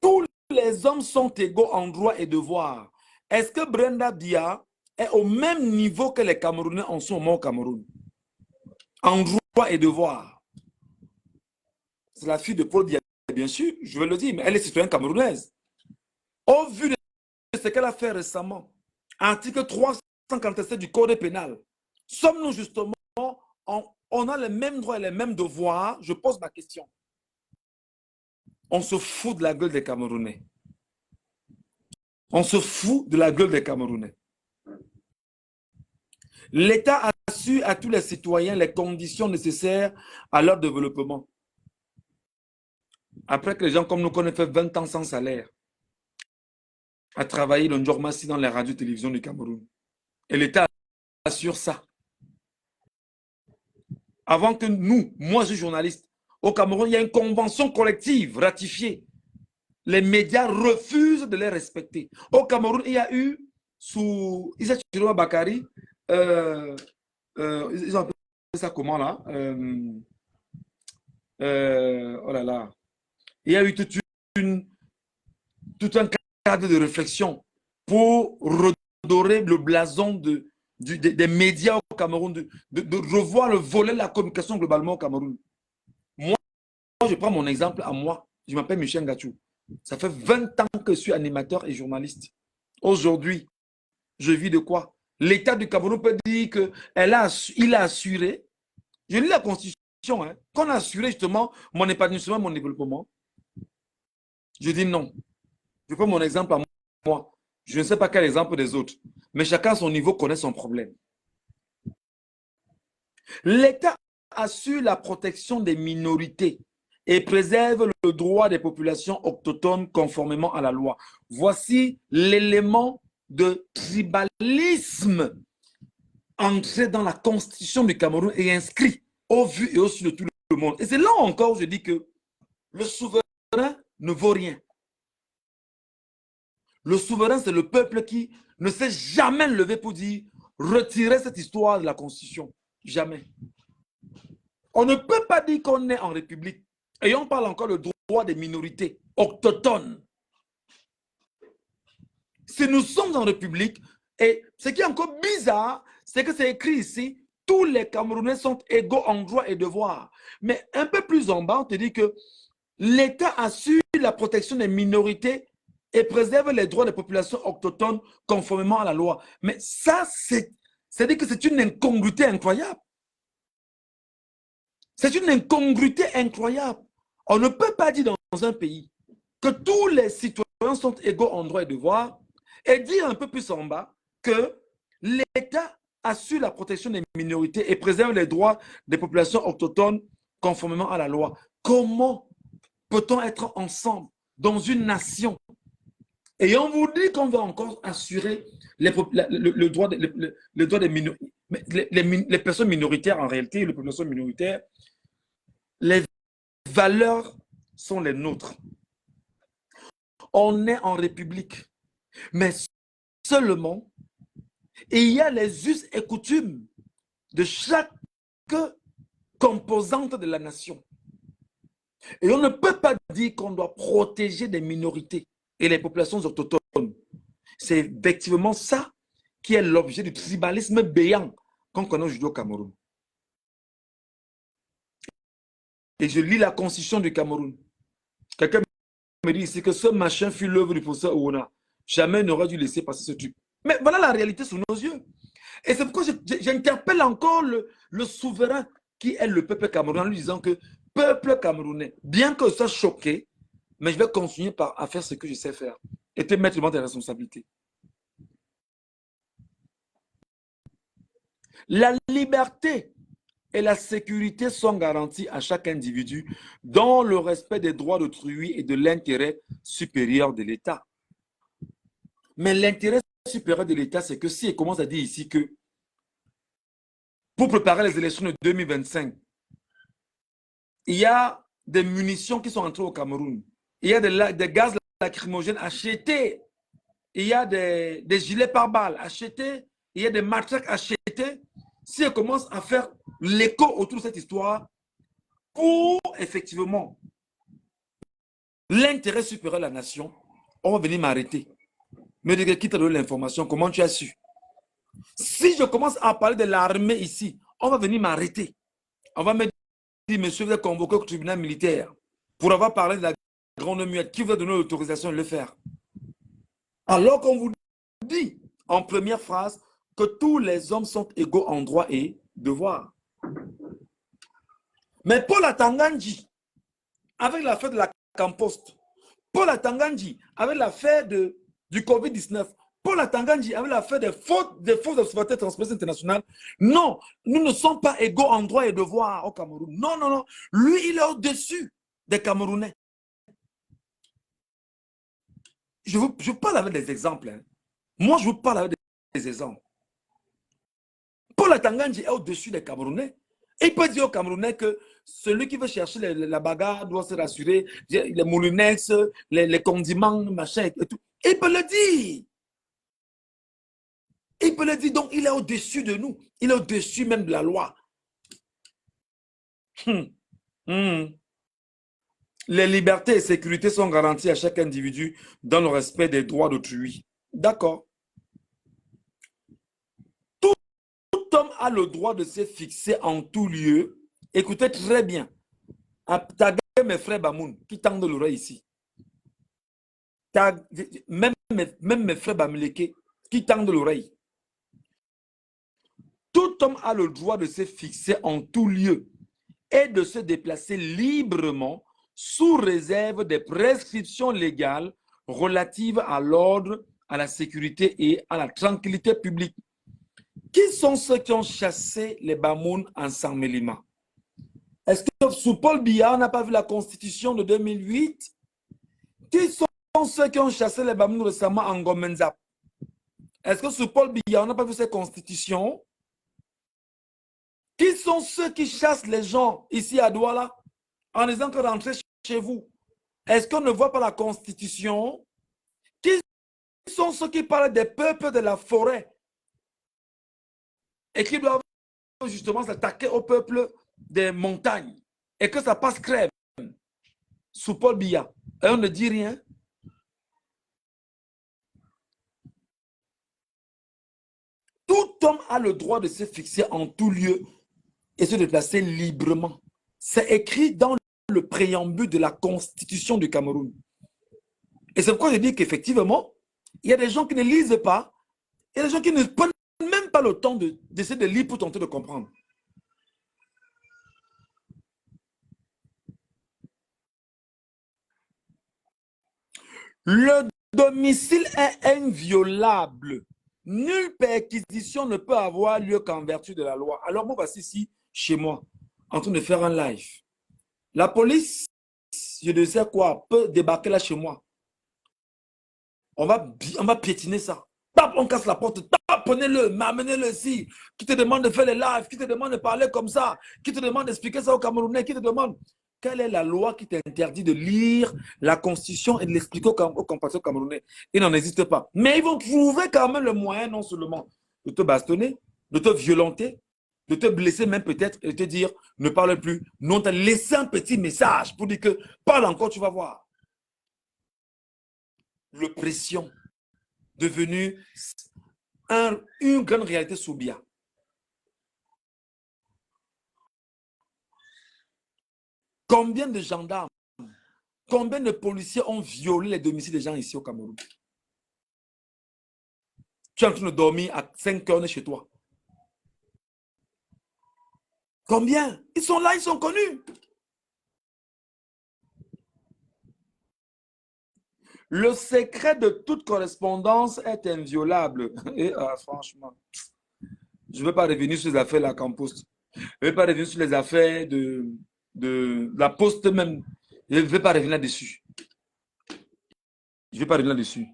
Tous les hommes sont égaux en droit et devoir. Est-ce que Brenda Bia est au même niveau que les Camerounais en ce moment au Cameroun? En droit et devoir. C'est la fille de Paul Biya, bien sûr, je vais le dire, mais elle est citoyenne camerounaise. Au vu de ce qu'elle a fait récemment, article 357 du Code pénal, sommes-nous justement, on a les mêmes droits et les mêmes devoirs? Je pose ma question. On se fout de la gueule des Camerounais. On se fout de la gueule des Camerounais. L'État assure à tous les citoyens les conditions nécessaires à leur développement. Après que les gens comme nous qu'on ait fait 20 ans sans salaire, à travailler le Ndjormassi dans les radios et télévisions du Cameroun. Et l'État assure ça. Avant que nous, moi je suis journaliste, au Cameroun, il y a une convention collective ratifiée. Les médias refusent de les respecter. Au Cameroun, il y a eu, sous Issa Chiroma Bakari, ils ont appelé ça comment là? Oh là là. Il y a eu tout un cadre de réflexion pour redorer le blason des médias au Cameroun, de revoir le volet de la communication globalement au Cameroun. Moi, je prends mon exemple à moi. Je m'appelle Michel Ngachou. Ça fait 20 ans que je suis animateur et journaliste. Aujourd'hui, je vis de quoi? L'État du Cameroun peut dire qu'il a assuré, je lis la Constitution, hein, qu'on a assuré justement mon épanouissement, mon développement. Je dis non. Je prends mon exemple à moi. Je ne sais pas quel exemple des autres. Mais chacun à son niveau connaît son problème. L'État assure la protection des minorités et préserve le droit des populations autochtones conformément à la loi. Voici l'élément de tribalisme entré dans la Constitution du Cameroun et inscrit au vu et au su de tout le monde. Et c'est là encore où je dis que le souverain ne vaut rien. Le souverain, c'est le peuple qui ne s'est jamais levé pour dire retirer cette histoire de la Constitution. Jamais. On ne peut pas dire qu'on est en République. Et on parle encore le droit des minorités autochtones. Si nous sommes en République, et ce qui est encore bizarre, c'est que c'est écrit ici, tous les Camerounais sont égaux en droit et devoir. Mais un peu plus en bas, on te dit que l'État assure la protection des minorités et préserve les droits des populations autochtones conformément à la loi. Mais ça, c'est-à-dire que c'est une incongruité incroyable. C'est une incongruité incroyable. On ne peut pas dire dans un pays que tous les citoyens sont égaux en droit et devoir et dire un peu plus en bas que l'État assure la protection des minorités et préserve les droits des populations autochtones conformément à la loi. Comment peut-on être ensemble dans une nation et on vous dit qu'on va encore assurer le droit des minorités, les personnes minoritaires en réalité, les populations minoritaires, les valeurs sont les nôtres. On est en République, mais seulement il y a les us et coutumes de chaque composante de la nation. Et on ne peut pas dire qu'on doit protéger des minorités et les populations autochtones. C'est effectivement ça qui est l'objet du tribalisme béant qu'on connaît aujourd'hui au Cameroun. Et je lis la constitution du Cameroun. Quelqu'un me dit ici que ce machin fut l'œuvre du professeur Ouna. Jamais n'aurait dû laisser passer ce truc. Mais voilà la réalité sous nos yeux. Et c'est pourquoi j'interpelle encore le souverain qui est le peuple camerounais en lui disant que peuple camerounais, bien que je sois choqué, mais je vais continuer à faire ce que je sais faire et te mettre devant tes responsabilités. La liberté et la sécurité sont garanties à chaque individu dans le respect des droits d'autrui et de l'intérêt supérieur de l'État. Mais l'intérêt supérieur de l'État, c'est que si il commence à dire ici que pour préparer les élections de 2025, il y a des munitions qui sont entrées au Cameroun, il y a des gaz lacrymogènes achetés, il y a des gilets pare-balles achetés, il y a des matraques achetées. Si on commence à faire l'écho autour de cette histoire pour effectivement l'intérêt supérieur de la nation, on va venir m'arrêter. Me dire qui t'a donné l'information, comment tu as su? Si je commence à parler de l'armée ici, on va venir m'arrêter. On va me dire, monsieur, vous êtes convoqué au tribunal militaire pour avoir parlé de la grande muette. Qui vous a donné l'autorisation de le faire? Alors qu'on vous dit en première phrase que tous les hommes sont égaux en droit et devoir. Mais Paul Atangandji, avec l'affaire de la Campost, Paul Atangandji, avec l'affaire du Covid-19, Paul Atangandji, avec l'affaire des faux observateurs transparence internationale, non, nous ne sommes pas égaux en droit et devoir au Cameroun. Non, non, non. Lui, il est au-dessus des Camerounais. Je vous parle avec des exemples. Hein. Moi, je vous parle avec des exemples. Paul Atangandji est au-dessus des Camerounais. Et il peut dire aux Camerounais que celui qui veut chercher la bagarre doit se rassurer, les moulinex, les condiments, machin et tout. Il peut le dire. Il peut le dire. Donc, il est au-dessus de nous. Il est au-dessus même de la loi. Les libertés et sécurités sont garanties à chaque individu dans le respect des droits d'autrui. D'accord. Tout homme a le droit de se fixer en tout lieu. Écoutez très bien. Taguez mes frères Bamoun qui tendent l'oreille ici. Même mes frères Bamileke qui tendent l'oreille. Tout homme a le droit de se fixer en tout lieu et de se déplacer librement sous réserve des prescriptions légales relatives à l'ordre, à la sécurité et à la tranquillité publique. Qui sont ceux qui ont chassé les Bamoun en Saint-Mélima? Est-ce que sous Paul Biya, on n'a pas vu la constitution de 2008? Qui sont ceux qui ont chassé les Bamoun récemment en Gomenzap? Est-ce que sous Paul Biya, on n'a pas vu cette constitution? Qui sont ceux qui chassent les gens ici à Douala en disant que rentrez chez vous? Est-ce qu'on ne voit pas la constitution? Qui sont ceux qui parlent des peuples de la forêt et qui doivent justement s'attaquer au peuple des montagnes et que ça passe crème sous Paul Biya et on ne dit rien? Tout homme a a le droit de se fixer en tout lieu et se déplacer librement. C'est écrit dans le préambule de la Constitution du Cameroun. Et c'est pourquoi je dis qu'effectivement, il y a des gens qui ne lisent pas, il y a des gens qui ne prennent même pas le temps d'essayer de lire pour tenter de comprendre. Le domicile est inviolable. Nulle perquisition ne peut avoir lieu qu'en vertu de la loi. Alors, moi, voici ici, chez moi, en train de faire un live. La police, je ne sais quoi, peut débarquer là chez moi. On va piétiner ça. Tap, on casse la porte. Tap, prenez-le, amenez-le ici. Qui te demande de faire les lives, qui te demande de parler comme ça, qui te demande d'expliquer ça aux Camerounais, qui te demande quelle est la loi qui t'interdit de lire la Constitution et de l'expliquer aux compatriotes camerounais. Il n'en existe pas. Mais ils vont trouver quand même le moyen, non seulement de te bastonner, de te violenter, de te blesser même peut-être et de te dire ne parle plus. Non, tu as laissé un petit message pour dire que parle encore, tu vas voir. L'oppression devenue une grande réalité soubia. Combien de gendarmes, combien de policiers ont violé les domiciles des gens ici au Cameroun? Tu es en train de dormir à 5 heures chez toi. Combien? Ils sont là, ils sont connus. Le secret de toute correspondance est inviolable. Et franchement, je ne veux pas revenir sur les affaires de la Campost. Je ne veux pas revenir sur les affaires de la Poste même. Je ne veux pas revenir là-dessus. Je ne vais pas revenir là-dessus.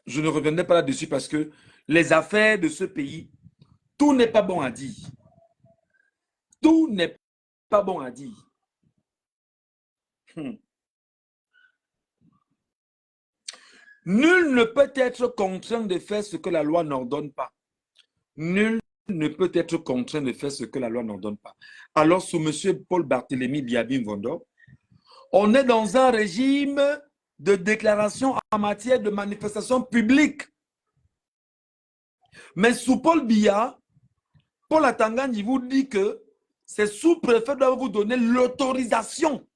Je ne reviendrai pas là-dessus parce que les affaires de ce pays, tout n'est pas bon à dire. Tout n'est pas bon à dire. Nul ne peut être contraint de faire ce que la loi n'ordonne pas. Nul ne peut être contraint de faire ce que la loi n'ordonne pas. Alors, sous M. Paul Barthélémy Biabim Vondo, on est dans un régime de déclaration en matière de manifestation publique. Mais sous Paul Biya, Paul Atangani vous dit que c'est sous-préfet doit vous donner l'autorisation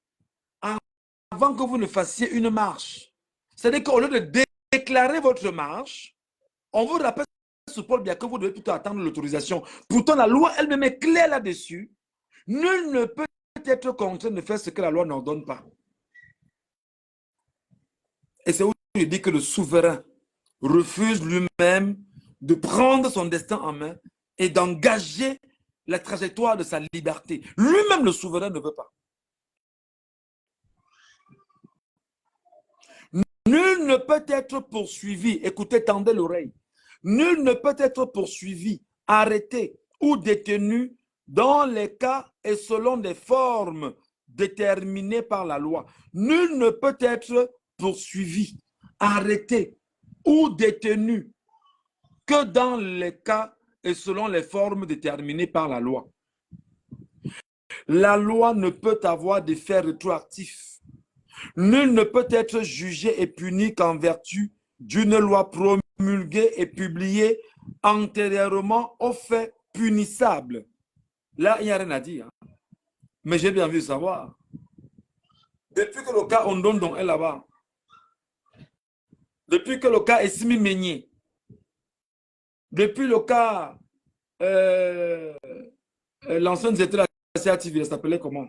avant que vous ne fassiez une marche. C'est-à-dire qu'au lieu de déclarer votre marche, on vous rappelle sous Paul Biya que vous devez plutôt attendre l'autorisation. Pourtant, la loi elle-même est claire là-dessus. Nul ne peut être contraint de faire ce que la loi n'ordonne pas. Et c'est où je dis que le souverain refuse lui-même de prendre son destin en main et d'engager la trajectoire de sa liberté. Lui-même, le souverain, ne veut pas. Nul ne peut être poursuivi. Écoutez, tendez l'oreille. Nul ne peut être poursuivi, arrêté ou détenu dans les cas et selon des formes déterminées par la loi. Nul ne peut être poursuivi, arrêté ou détenu que dans les cas et selon les formes déterminées par la loi. La loi ne peut avoir d'effet rétroactif. Nul ne peut être jugé et puni qu'en vertu d'une loi promulguée et publiée antérieurement au fait punissable. Là, il n'y a rien à dire. Mais j'ai bien envie de savoir. Depuis que le cas Ondondon est là-bas, depuis que le cas Essimi Meigné, depuis le cas l'ancienne directeur de la CATV, elle s'appelait comment?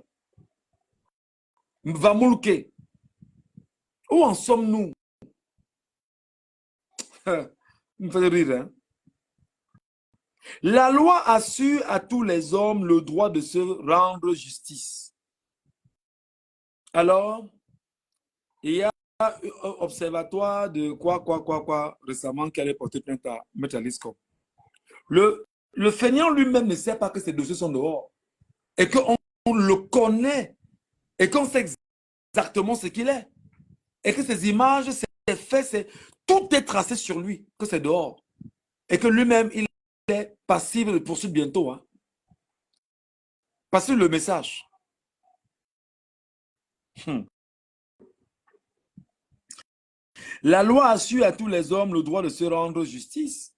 Vamoulke. Où en sommes-nous? Vous me faites rire, hein? La loi assure à tous les hommes le droit de se rendre justice. Alors, il y a un observatoire de quoi récemment qui allait porter plainte à M. Alisco. Le feignant lui-même ne sait pas que ces dossiers sont dehors et qu'on le connaît et qu'on sait exactement ce qu'il est et que ces images, ces faits, tout est tracé sur lui, que c'est dehors et que lui-même, il est passible de poursuite bientôt. Hein. Passez le message. La loi assure à tous les hommes le droit de se rendre justice.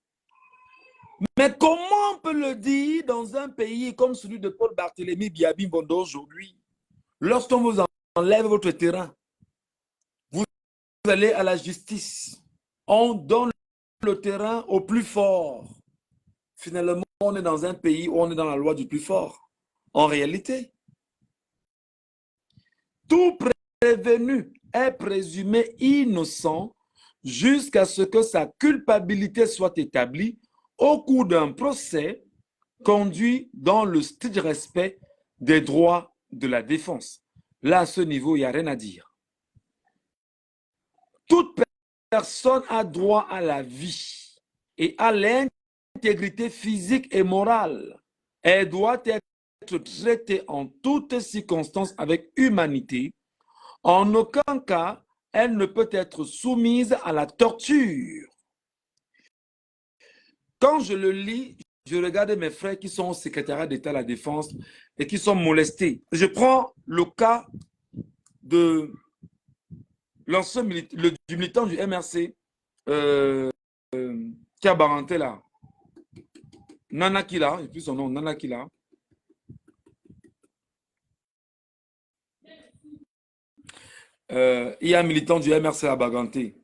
Mais comment on peut le dire dans un pays comme celui de Paul Barthélémy Biabi Bondo aujourd'hui? Lorsqu'on vous enlève votre terrain, vous allez à la justice. On donne le terrain au plus fort. Finalement, on est dans un pays où on est dans la loi du plus fort. En réalité, tout prévenu est présumé innocent jusqu'à ce que sa culpabilité soit établie au cours d'un procès conduit dans le strict respect des droits de la défense. Là, à ce niveau, il n'y a rien à dire. Toute personne a droit à la vie et à l'intégrité physique et morale. Elle doit être traitée en toutes circonstances avec humanité. En aucun cas, elle ne peut être soumise à la torture. Quand je le lis, je regarde mes frères qui sont au secrétariat d'État à la Défense et qui sont molestés. Je prends le cas de l'ancien du militant du MRC qui a baranté là. Nana Kila, et puis son nom, Nana Kila. Il y a un militant du MRC à Baganté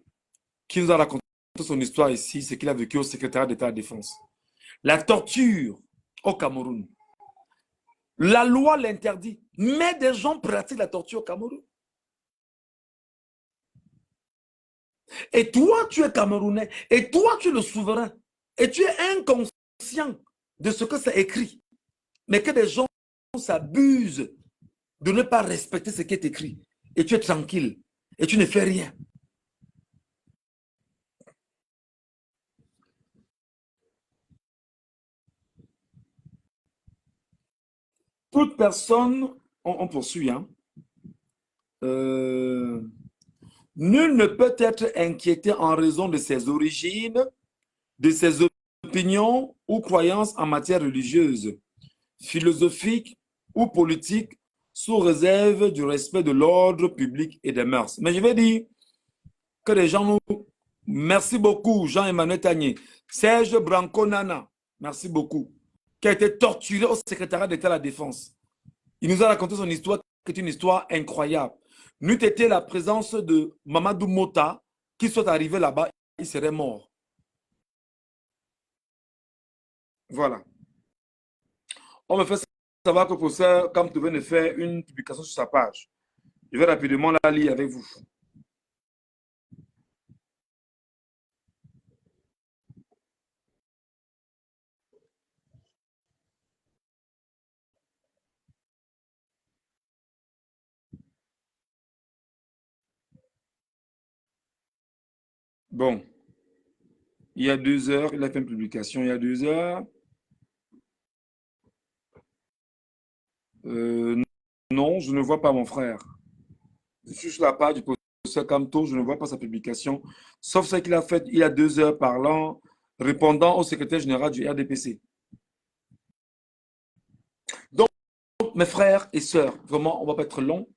qui nous a raconté son histoire ici, c'est qu'il a vécu au secrétariat d'État à la Défense. La torture au Cameroun. La loi l'interdit, mais des gens pratiquent la torture au Cameroun. Et toi, tu es Camerounais, et toi, tu es le souverain, et tu es inconscient de ce que ça écrit. Mais que des gens s'abusent de ne pas respecter ce qui est écrit. Et tu es tranquille, et tu ne fais rien. Toute personne, on poursuit, hein, nul ne peut être inquiété en raison de ses origines, de ses opinions ou croyances en matière religieuse, philosophique ou politique, sous réserve du respect de l'ordre public et des mœurs. Mais je vais dire que les gens nous... Merci beaucoup, Jean-Emmanuel Tagné. Serge Branco-Nana, merci beaucoup, qui a été torturé au secrétariat d'État à la Défense. Il nous a raconté son histoire, qui est une histoire incroyable. N'eût été la présence de Mamadou Mota, qui soit arrivé là-bas, il serait mort. Voilà. On me fait savoir que le professeur Kamto vient de faire une publication sur sa page. Je vais rapidement la lire avec vous. Bon, il y a 2 heures, il a fait une publication il y a 2 heures. Non, je ne vois pas mon frère. Je suis sur la page du professeur Kamto, je ne vois pas sa publication, sauf ce qu'il a fait il y a 2 heures parlant, répondant au secrétaire général du RDPC. Donc, mes frères et sœurs, vraiment, on ne va pas être long.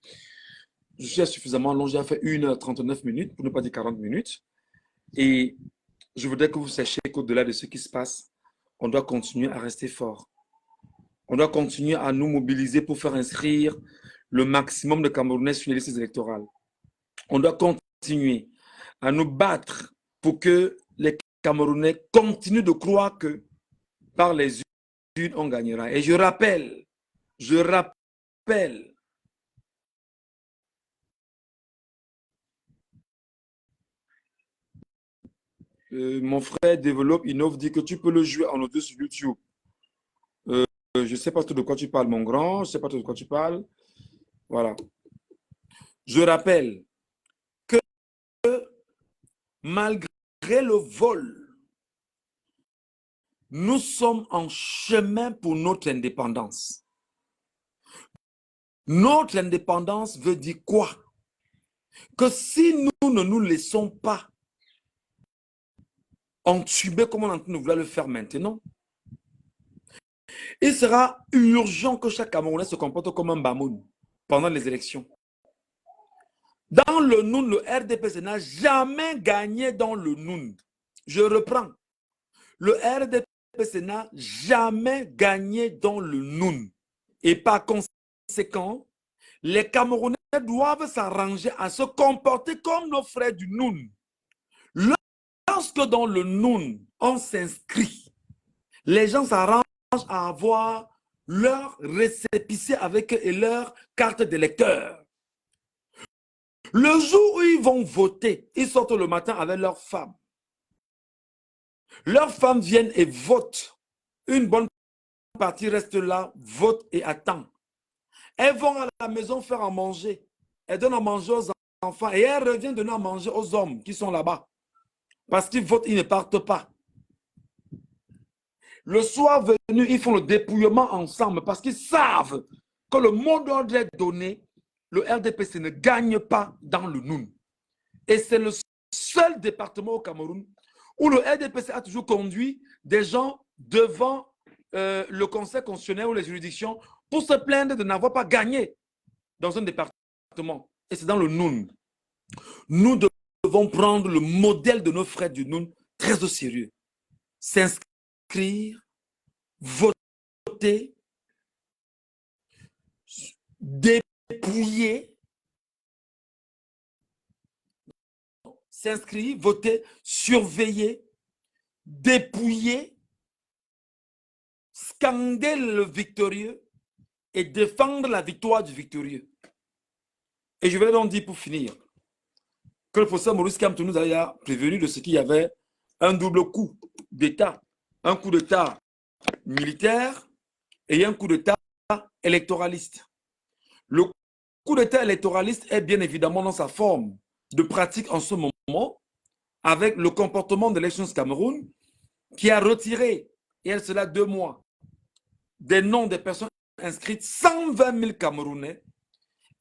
Je suis suffisamment long, j'ai fait 1h39 pour ne pas dire 40 minutes. Et je voudrais que vous sachiez qu'au-delà de ce qui se passe, on doit continuer à rester fort. On doit continuer à nous mobiliser pour faire inscrire le maximum de Camerounais sur les listes électorales. On doit continuer à nous battre pour que les Camerounais continuent de croire que par les urnes, on gagnera. Et je rappelle, mon frère développe, innove, dit que tu peux le jouer en audio sur YouTube. Je ne sais pas de quoi tu parles, mon grand. Je ne sais pas de quoi tu parles. Voilà. Je rappelle que malgré le vol, nous sommes en chemin pour notre indépendance. Notre indépendance veut dire quoi? Que si nous ne nous laissons pas entuber comme on est en train de vouloir le faire maintenant, il sera urgent que chaque Camerounais se comporte comme un Bamoun pendant les élections. Dans le Noun, le RDPC n'a jamais gagné dans le Noun. Je reprends. Le RDPC RDPC n'a jamais gagné dans le Noun. Et par conséquent, les Camerounais doivent s'arranger à se comporter comme nos frères du Noun. Lorsque dans le Noun, on s'inscrit, les gens s'arrangent à avoir leur récépissé avec eux et leur carte d'électeur. Le jour où ils vont voter, ils sortent le matin avec leurs femmes. Leurs femmes viennent et votent. Une bonne partie reste là, vote et attend. Elles vont à la maison faire à manger. Elles donnent à manger aux enfants et elles reviennent donner à manger aux hommes qui sont là-bas. Parce qu'ils votent, ils ne partent pas. Le soir venu, ils font le dépouillement ensemble parce qu'ils savent que le mot d'ordre est donné, le RDPC ne gagne pas dans le Noun. Et c'est le seul département au Cameroun où le RDPC a toujours conduit des gens devant le conseil constitutionnel ou les juridictions pour se plaindre de n'avoir pas gagné dans un département. Et c'est dans le Noun. Nous devons prendre le modèle de nos frères du Noun très au sérieux. S'inscrire, voter, dépouiller, s'inscrire, voter, surveiller, dépouiller, scander le victorieux et défendre la victoire du victorieux. Et je vais donc dire pour finir que le professeur Maurice Kamto nous a prévenu de ce qu'il y avait un double coup d'État. Un coup d'État militaire et un coup d'État électoraliste. Le coup d'État électoraliste est bien évidemment dans sa forme de pratique en ce moment avec le comportement de l'Élections Cameroun qui a retiré, et elle cela 2 mois, des noms des personnes inscrites, 120 000 Camerounais.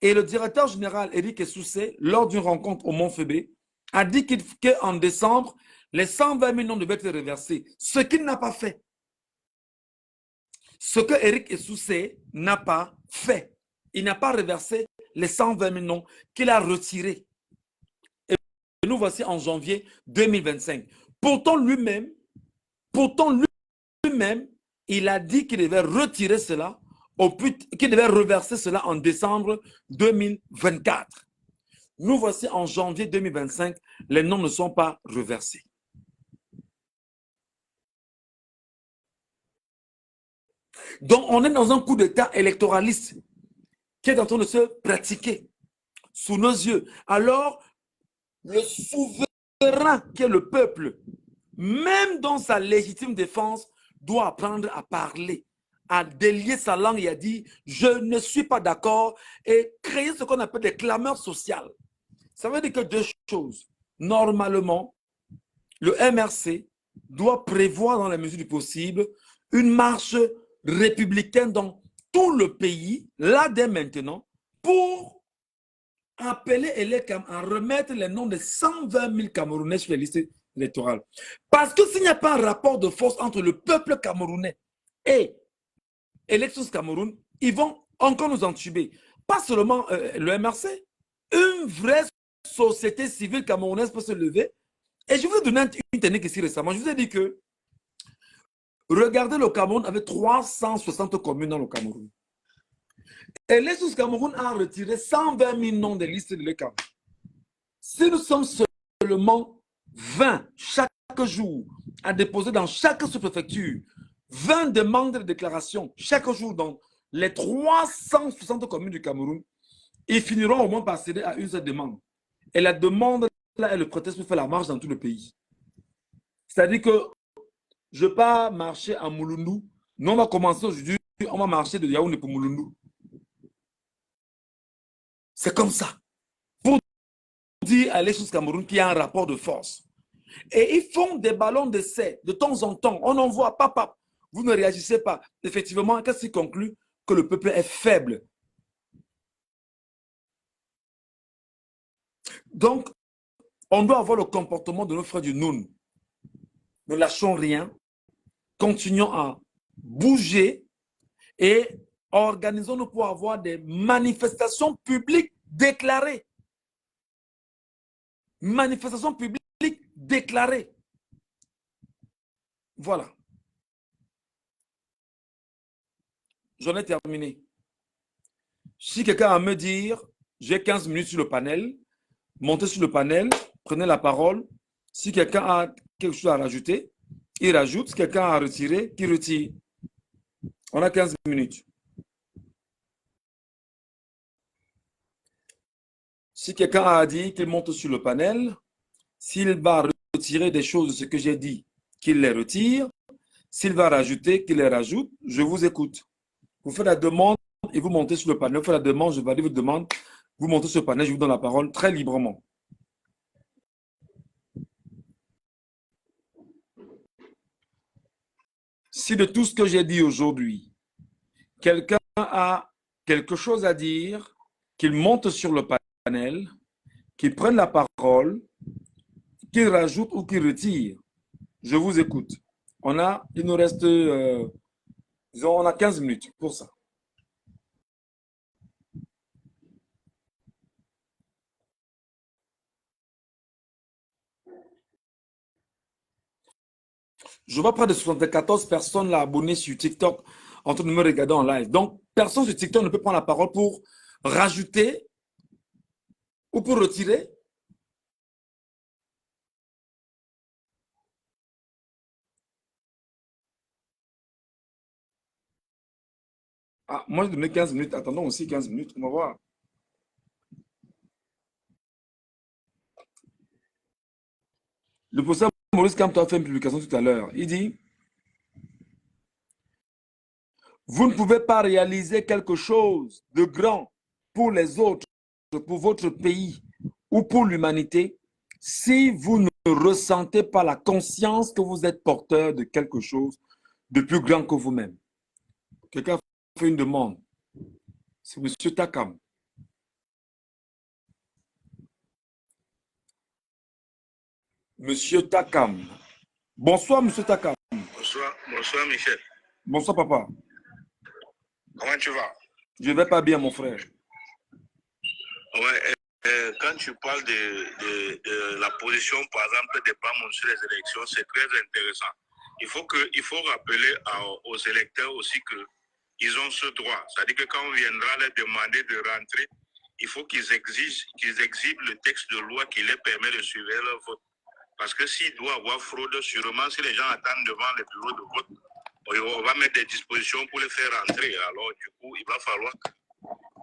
Et le directeur général Éric Essoussé, lors d'une rencontre au Mont-Fébé, a dit qu'en décembre, les 120 000 noms devaient être reversés. Ce qu'il n'a pas fait. Ce que Éric Essoussé n'a pas fait. Il n'a pas reversé les 120 000 noms qu'il a retirés. Et nous voici en janvier 2025. Pourtant lui-même, il a dit qu'il devait retirer cela, qu'il devait reverser cela en décembre 2024. Nous voici en janvier 2025, les noms ne sont pas reversés. Donc on est dans un coup d'État électoraliste qui est en train de se pratiquer sous nos yeux. Alors, le souverain qui est le peuple, même dans sa légitime défense, doit apprendre à parler, à délier sa langue et à dire « je ne suis pas d'accord » et créer ce qu'on appelle des clameurs sociales. Ça veut dire que 2 choses. Normalement, le MRC doit prévoir dans la mesure du possible une marche républicaine dans tout le pays, là dès maintenant, pour appeler à remettre les noms de 120 000 Camerounais sur les listes électorales. Parce que s'il n'y a pas un rapport de force entre le peuple camerounais et Élections Cameroun, ils vont encore nous entuber. Pas seulement le MRC, une vraie société civile camerounaise peut se lever. Et je vous ai donné une technique ici récemment. Je vous ai dit que regardez le Cameroun avec 360 communes dans le Cameroun. Et Élections Cameroun a retiré 120 000 noms des listes de l'ECAM. Si nous sommes seulement 20 chaque jour à déposer dans chaque sous-préfecture 20 demandes de déclaration chaque jour dans les 360 communes du Cameroun, ils finiront au moins par céder à une seule demande. Et la demande, là, est le prétexte pour faire la marche dans tout le pays. C'est-à-dire que je ne vais pas marcher à Mouloundou. Nous, on va commencer aujourd'hui, on va marcher de Yaoundé pour Mouloundou. C'est comme ça. Pour dire à l'Élections Cameroun qu'il y a un rapport de force. Et ils font des ballons d'essai de temps en temps. On envoie, papa, vous ne réagissez pas. Effectivement, qu'est-ce qui conclut? Que le peuple est faible. Donc, on doit avoir le comportement de nos frères du Noun. Ne lâchons rien. Continuons à bouger et organisons-nous pour avoir des manifestations publiques déclarées. Manifestations publiques déclarées. Voilà. j'en ai terminé. Si quelqu'un a à me dire, j'ai 15 minutes sur le panel, montez sur le panel, prenez la parole. Si quelqu'un a quelque chose à rajouter, il rajoute. Si quelqu'un a à retirer, qu'il retire. On a 15 minutes. Si quelqu'un a dit qu'il monte sur le panel, s'il va retirer des choses de ce que j'ai dit, qu'il les retire. S'il va rajouter, qu'il les rajoute. Je vous écoute. Vous faites la demande et vous montez sur le panel. Vous faites la demande, je valide votre demande. Vous montez sur le panel, je vous donne la parole très librement. Si de tout ce que j'ai dit aujourd'hui, quelqu'un a quelque chose à dire, qu'il monte sur le panel, qu'il prenne la parole, qu'il rajoute ou qu'il retire, je vous écoute. Il nous reste, disons, on a 15 minutes pour ça. Je vois près de 74 personnes là, abonnées sur TikTok en train de me regarder en live. Donc, personne sur TikTok ne peut prendre la parole pour rajouter ou pour retirer. Ah, moi, je donné 15 minutes. Attendons aussi 15 minutes. On va voir. Le professeur Maurice Kamto a fait une publication tout à l'heure. Il dit, vous ne pouvez pas réaliser quelque chose de grand pour les autres, pour votre pays ou pour l'humanité, si vous ne ressentez pas la conscience que vous êtes porteur de quelque chose de plus grand que vous-même. Quelqu'un fait une demande. C'est M. Takam. Monsieur Takam. Bonsoir, Monsieur Takam. Bonsoir Michel. Bonsoir, papa. Comment tu vas? Je ne vais pas bien, mon frère. Ouais, quand tu parles de la position, par exemple, des PAM sur les élections, c'est très intéressant. Il faut rappeler aux électeurs aussi qu'ils ont ce droit. C'est-à-dire que quand on viendra leur demander de rentrer, il faut qu'ils exhibent le texte de loi qui leur permet de suivre leur vote. Parce que s'il doit y avoir fraude, sûrement, si les gens attendent devant les bureaux de vote, on va mettre des dispositions pour les faire rentrer. Alors, du coup, il va falloir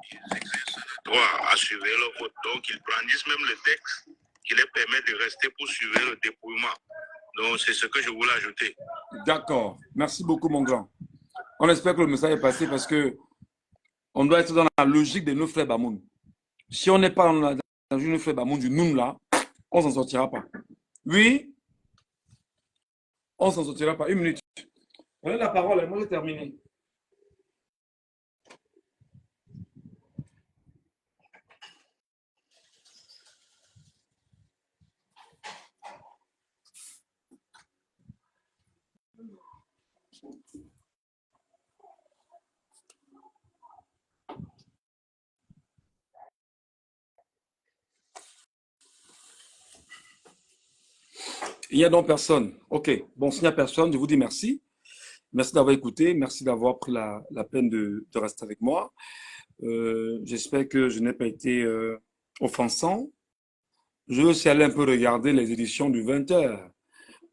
qu'ils exercent le droit à suivre leur vote. Donc, ils brandissent même le texte qui leur permet de rester pour suivre le dépouillement. Donc, c'est ce que je voulais ajouter. D'accord. Merci beaucoup, mon grand. On espère que le message est passé parce que on doit être dans la logique de nos frères Bamoun. Si on n'est pas dans une frère Bamoun du Noun là, on ne s'en sortira pas. Oui, on ne s'en sortira pas. Une minute. Prenez la parole, moi j'ai terminé. Il n'y a donc personne. Ok. Bon, s'il n'y a personne, je vous dis merci. Merci d'avoir écouté. Merci d'avoir pris la peine de rester avec moi. J'espère que je n'ai pas été offensant. Je vais aussi aller un peu regarder les éditions du 20h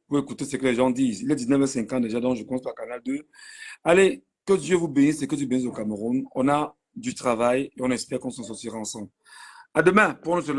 pour écouter ce que les gens disent. Il est 19h50 déjà, donc je compte par Canal 2. Allez, que Dieu vous bénisse et que Dieu bénisse au Cameroun. On a du travail et on espère qu'on s'en sortira ensemble. À demain pour notre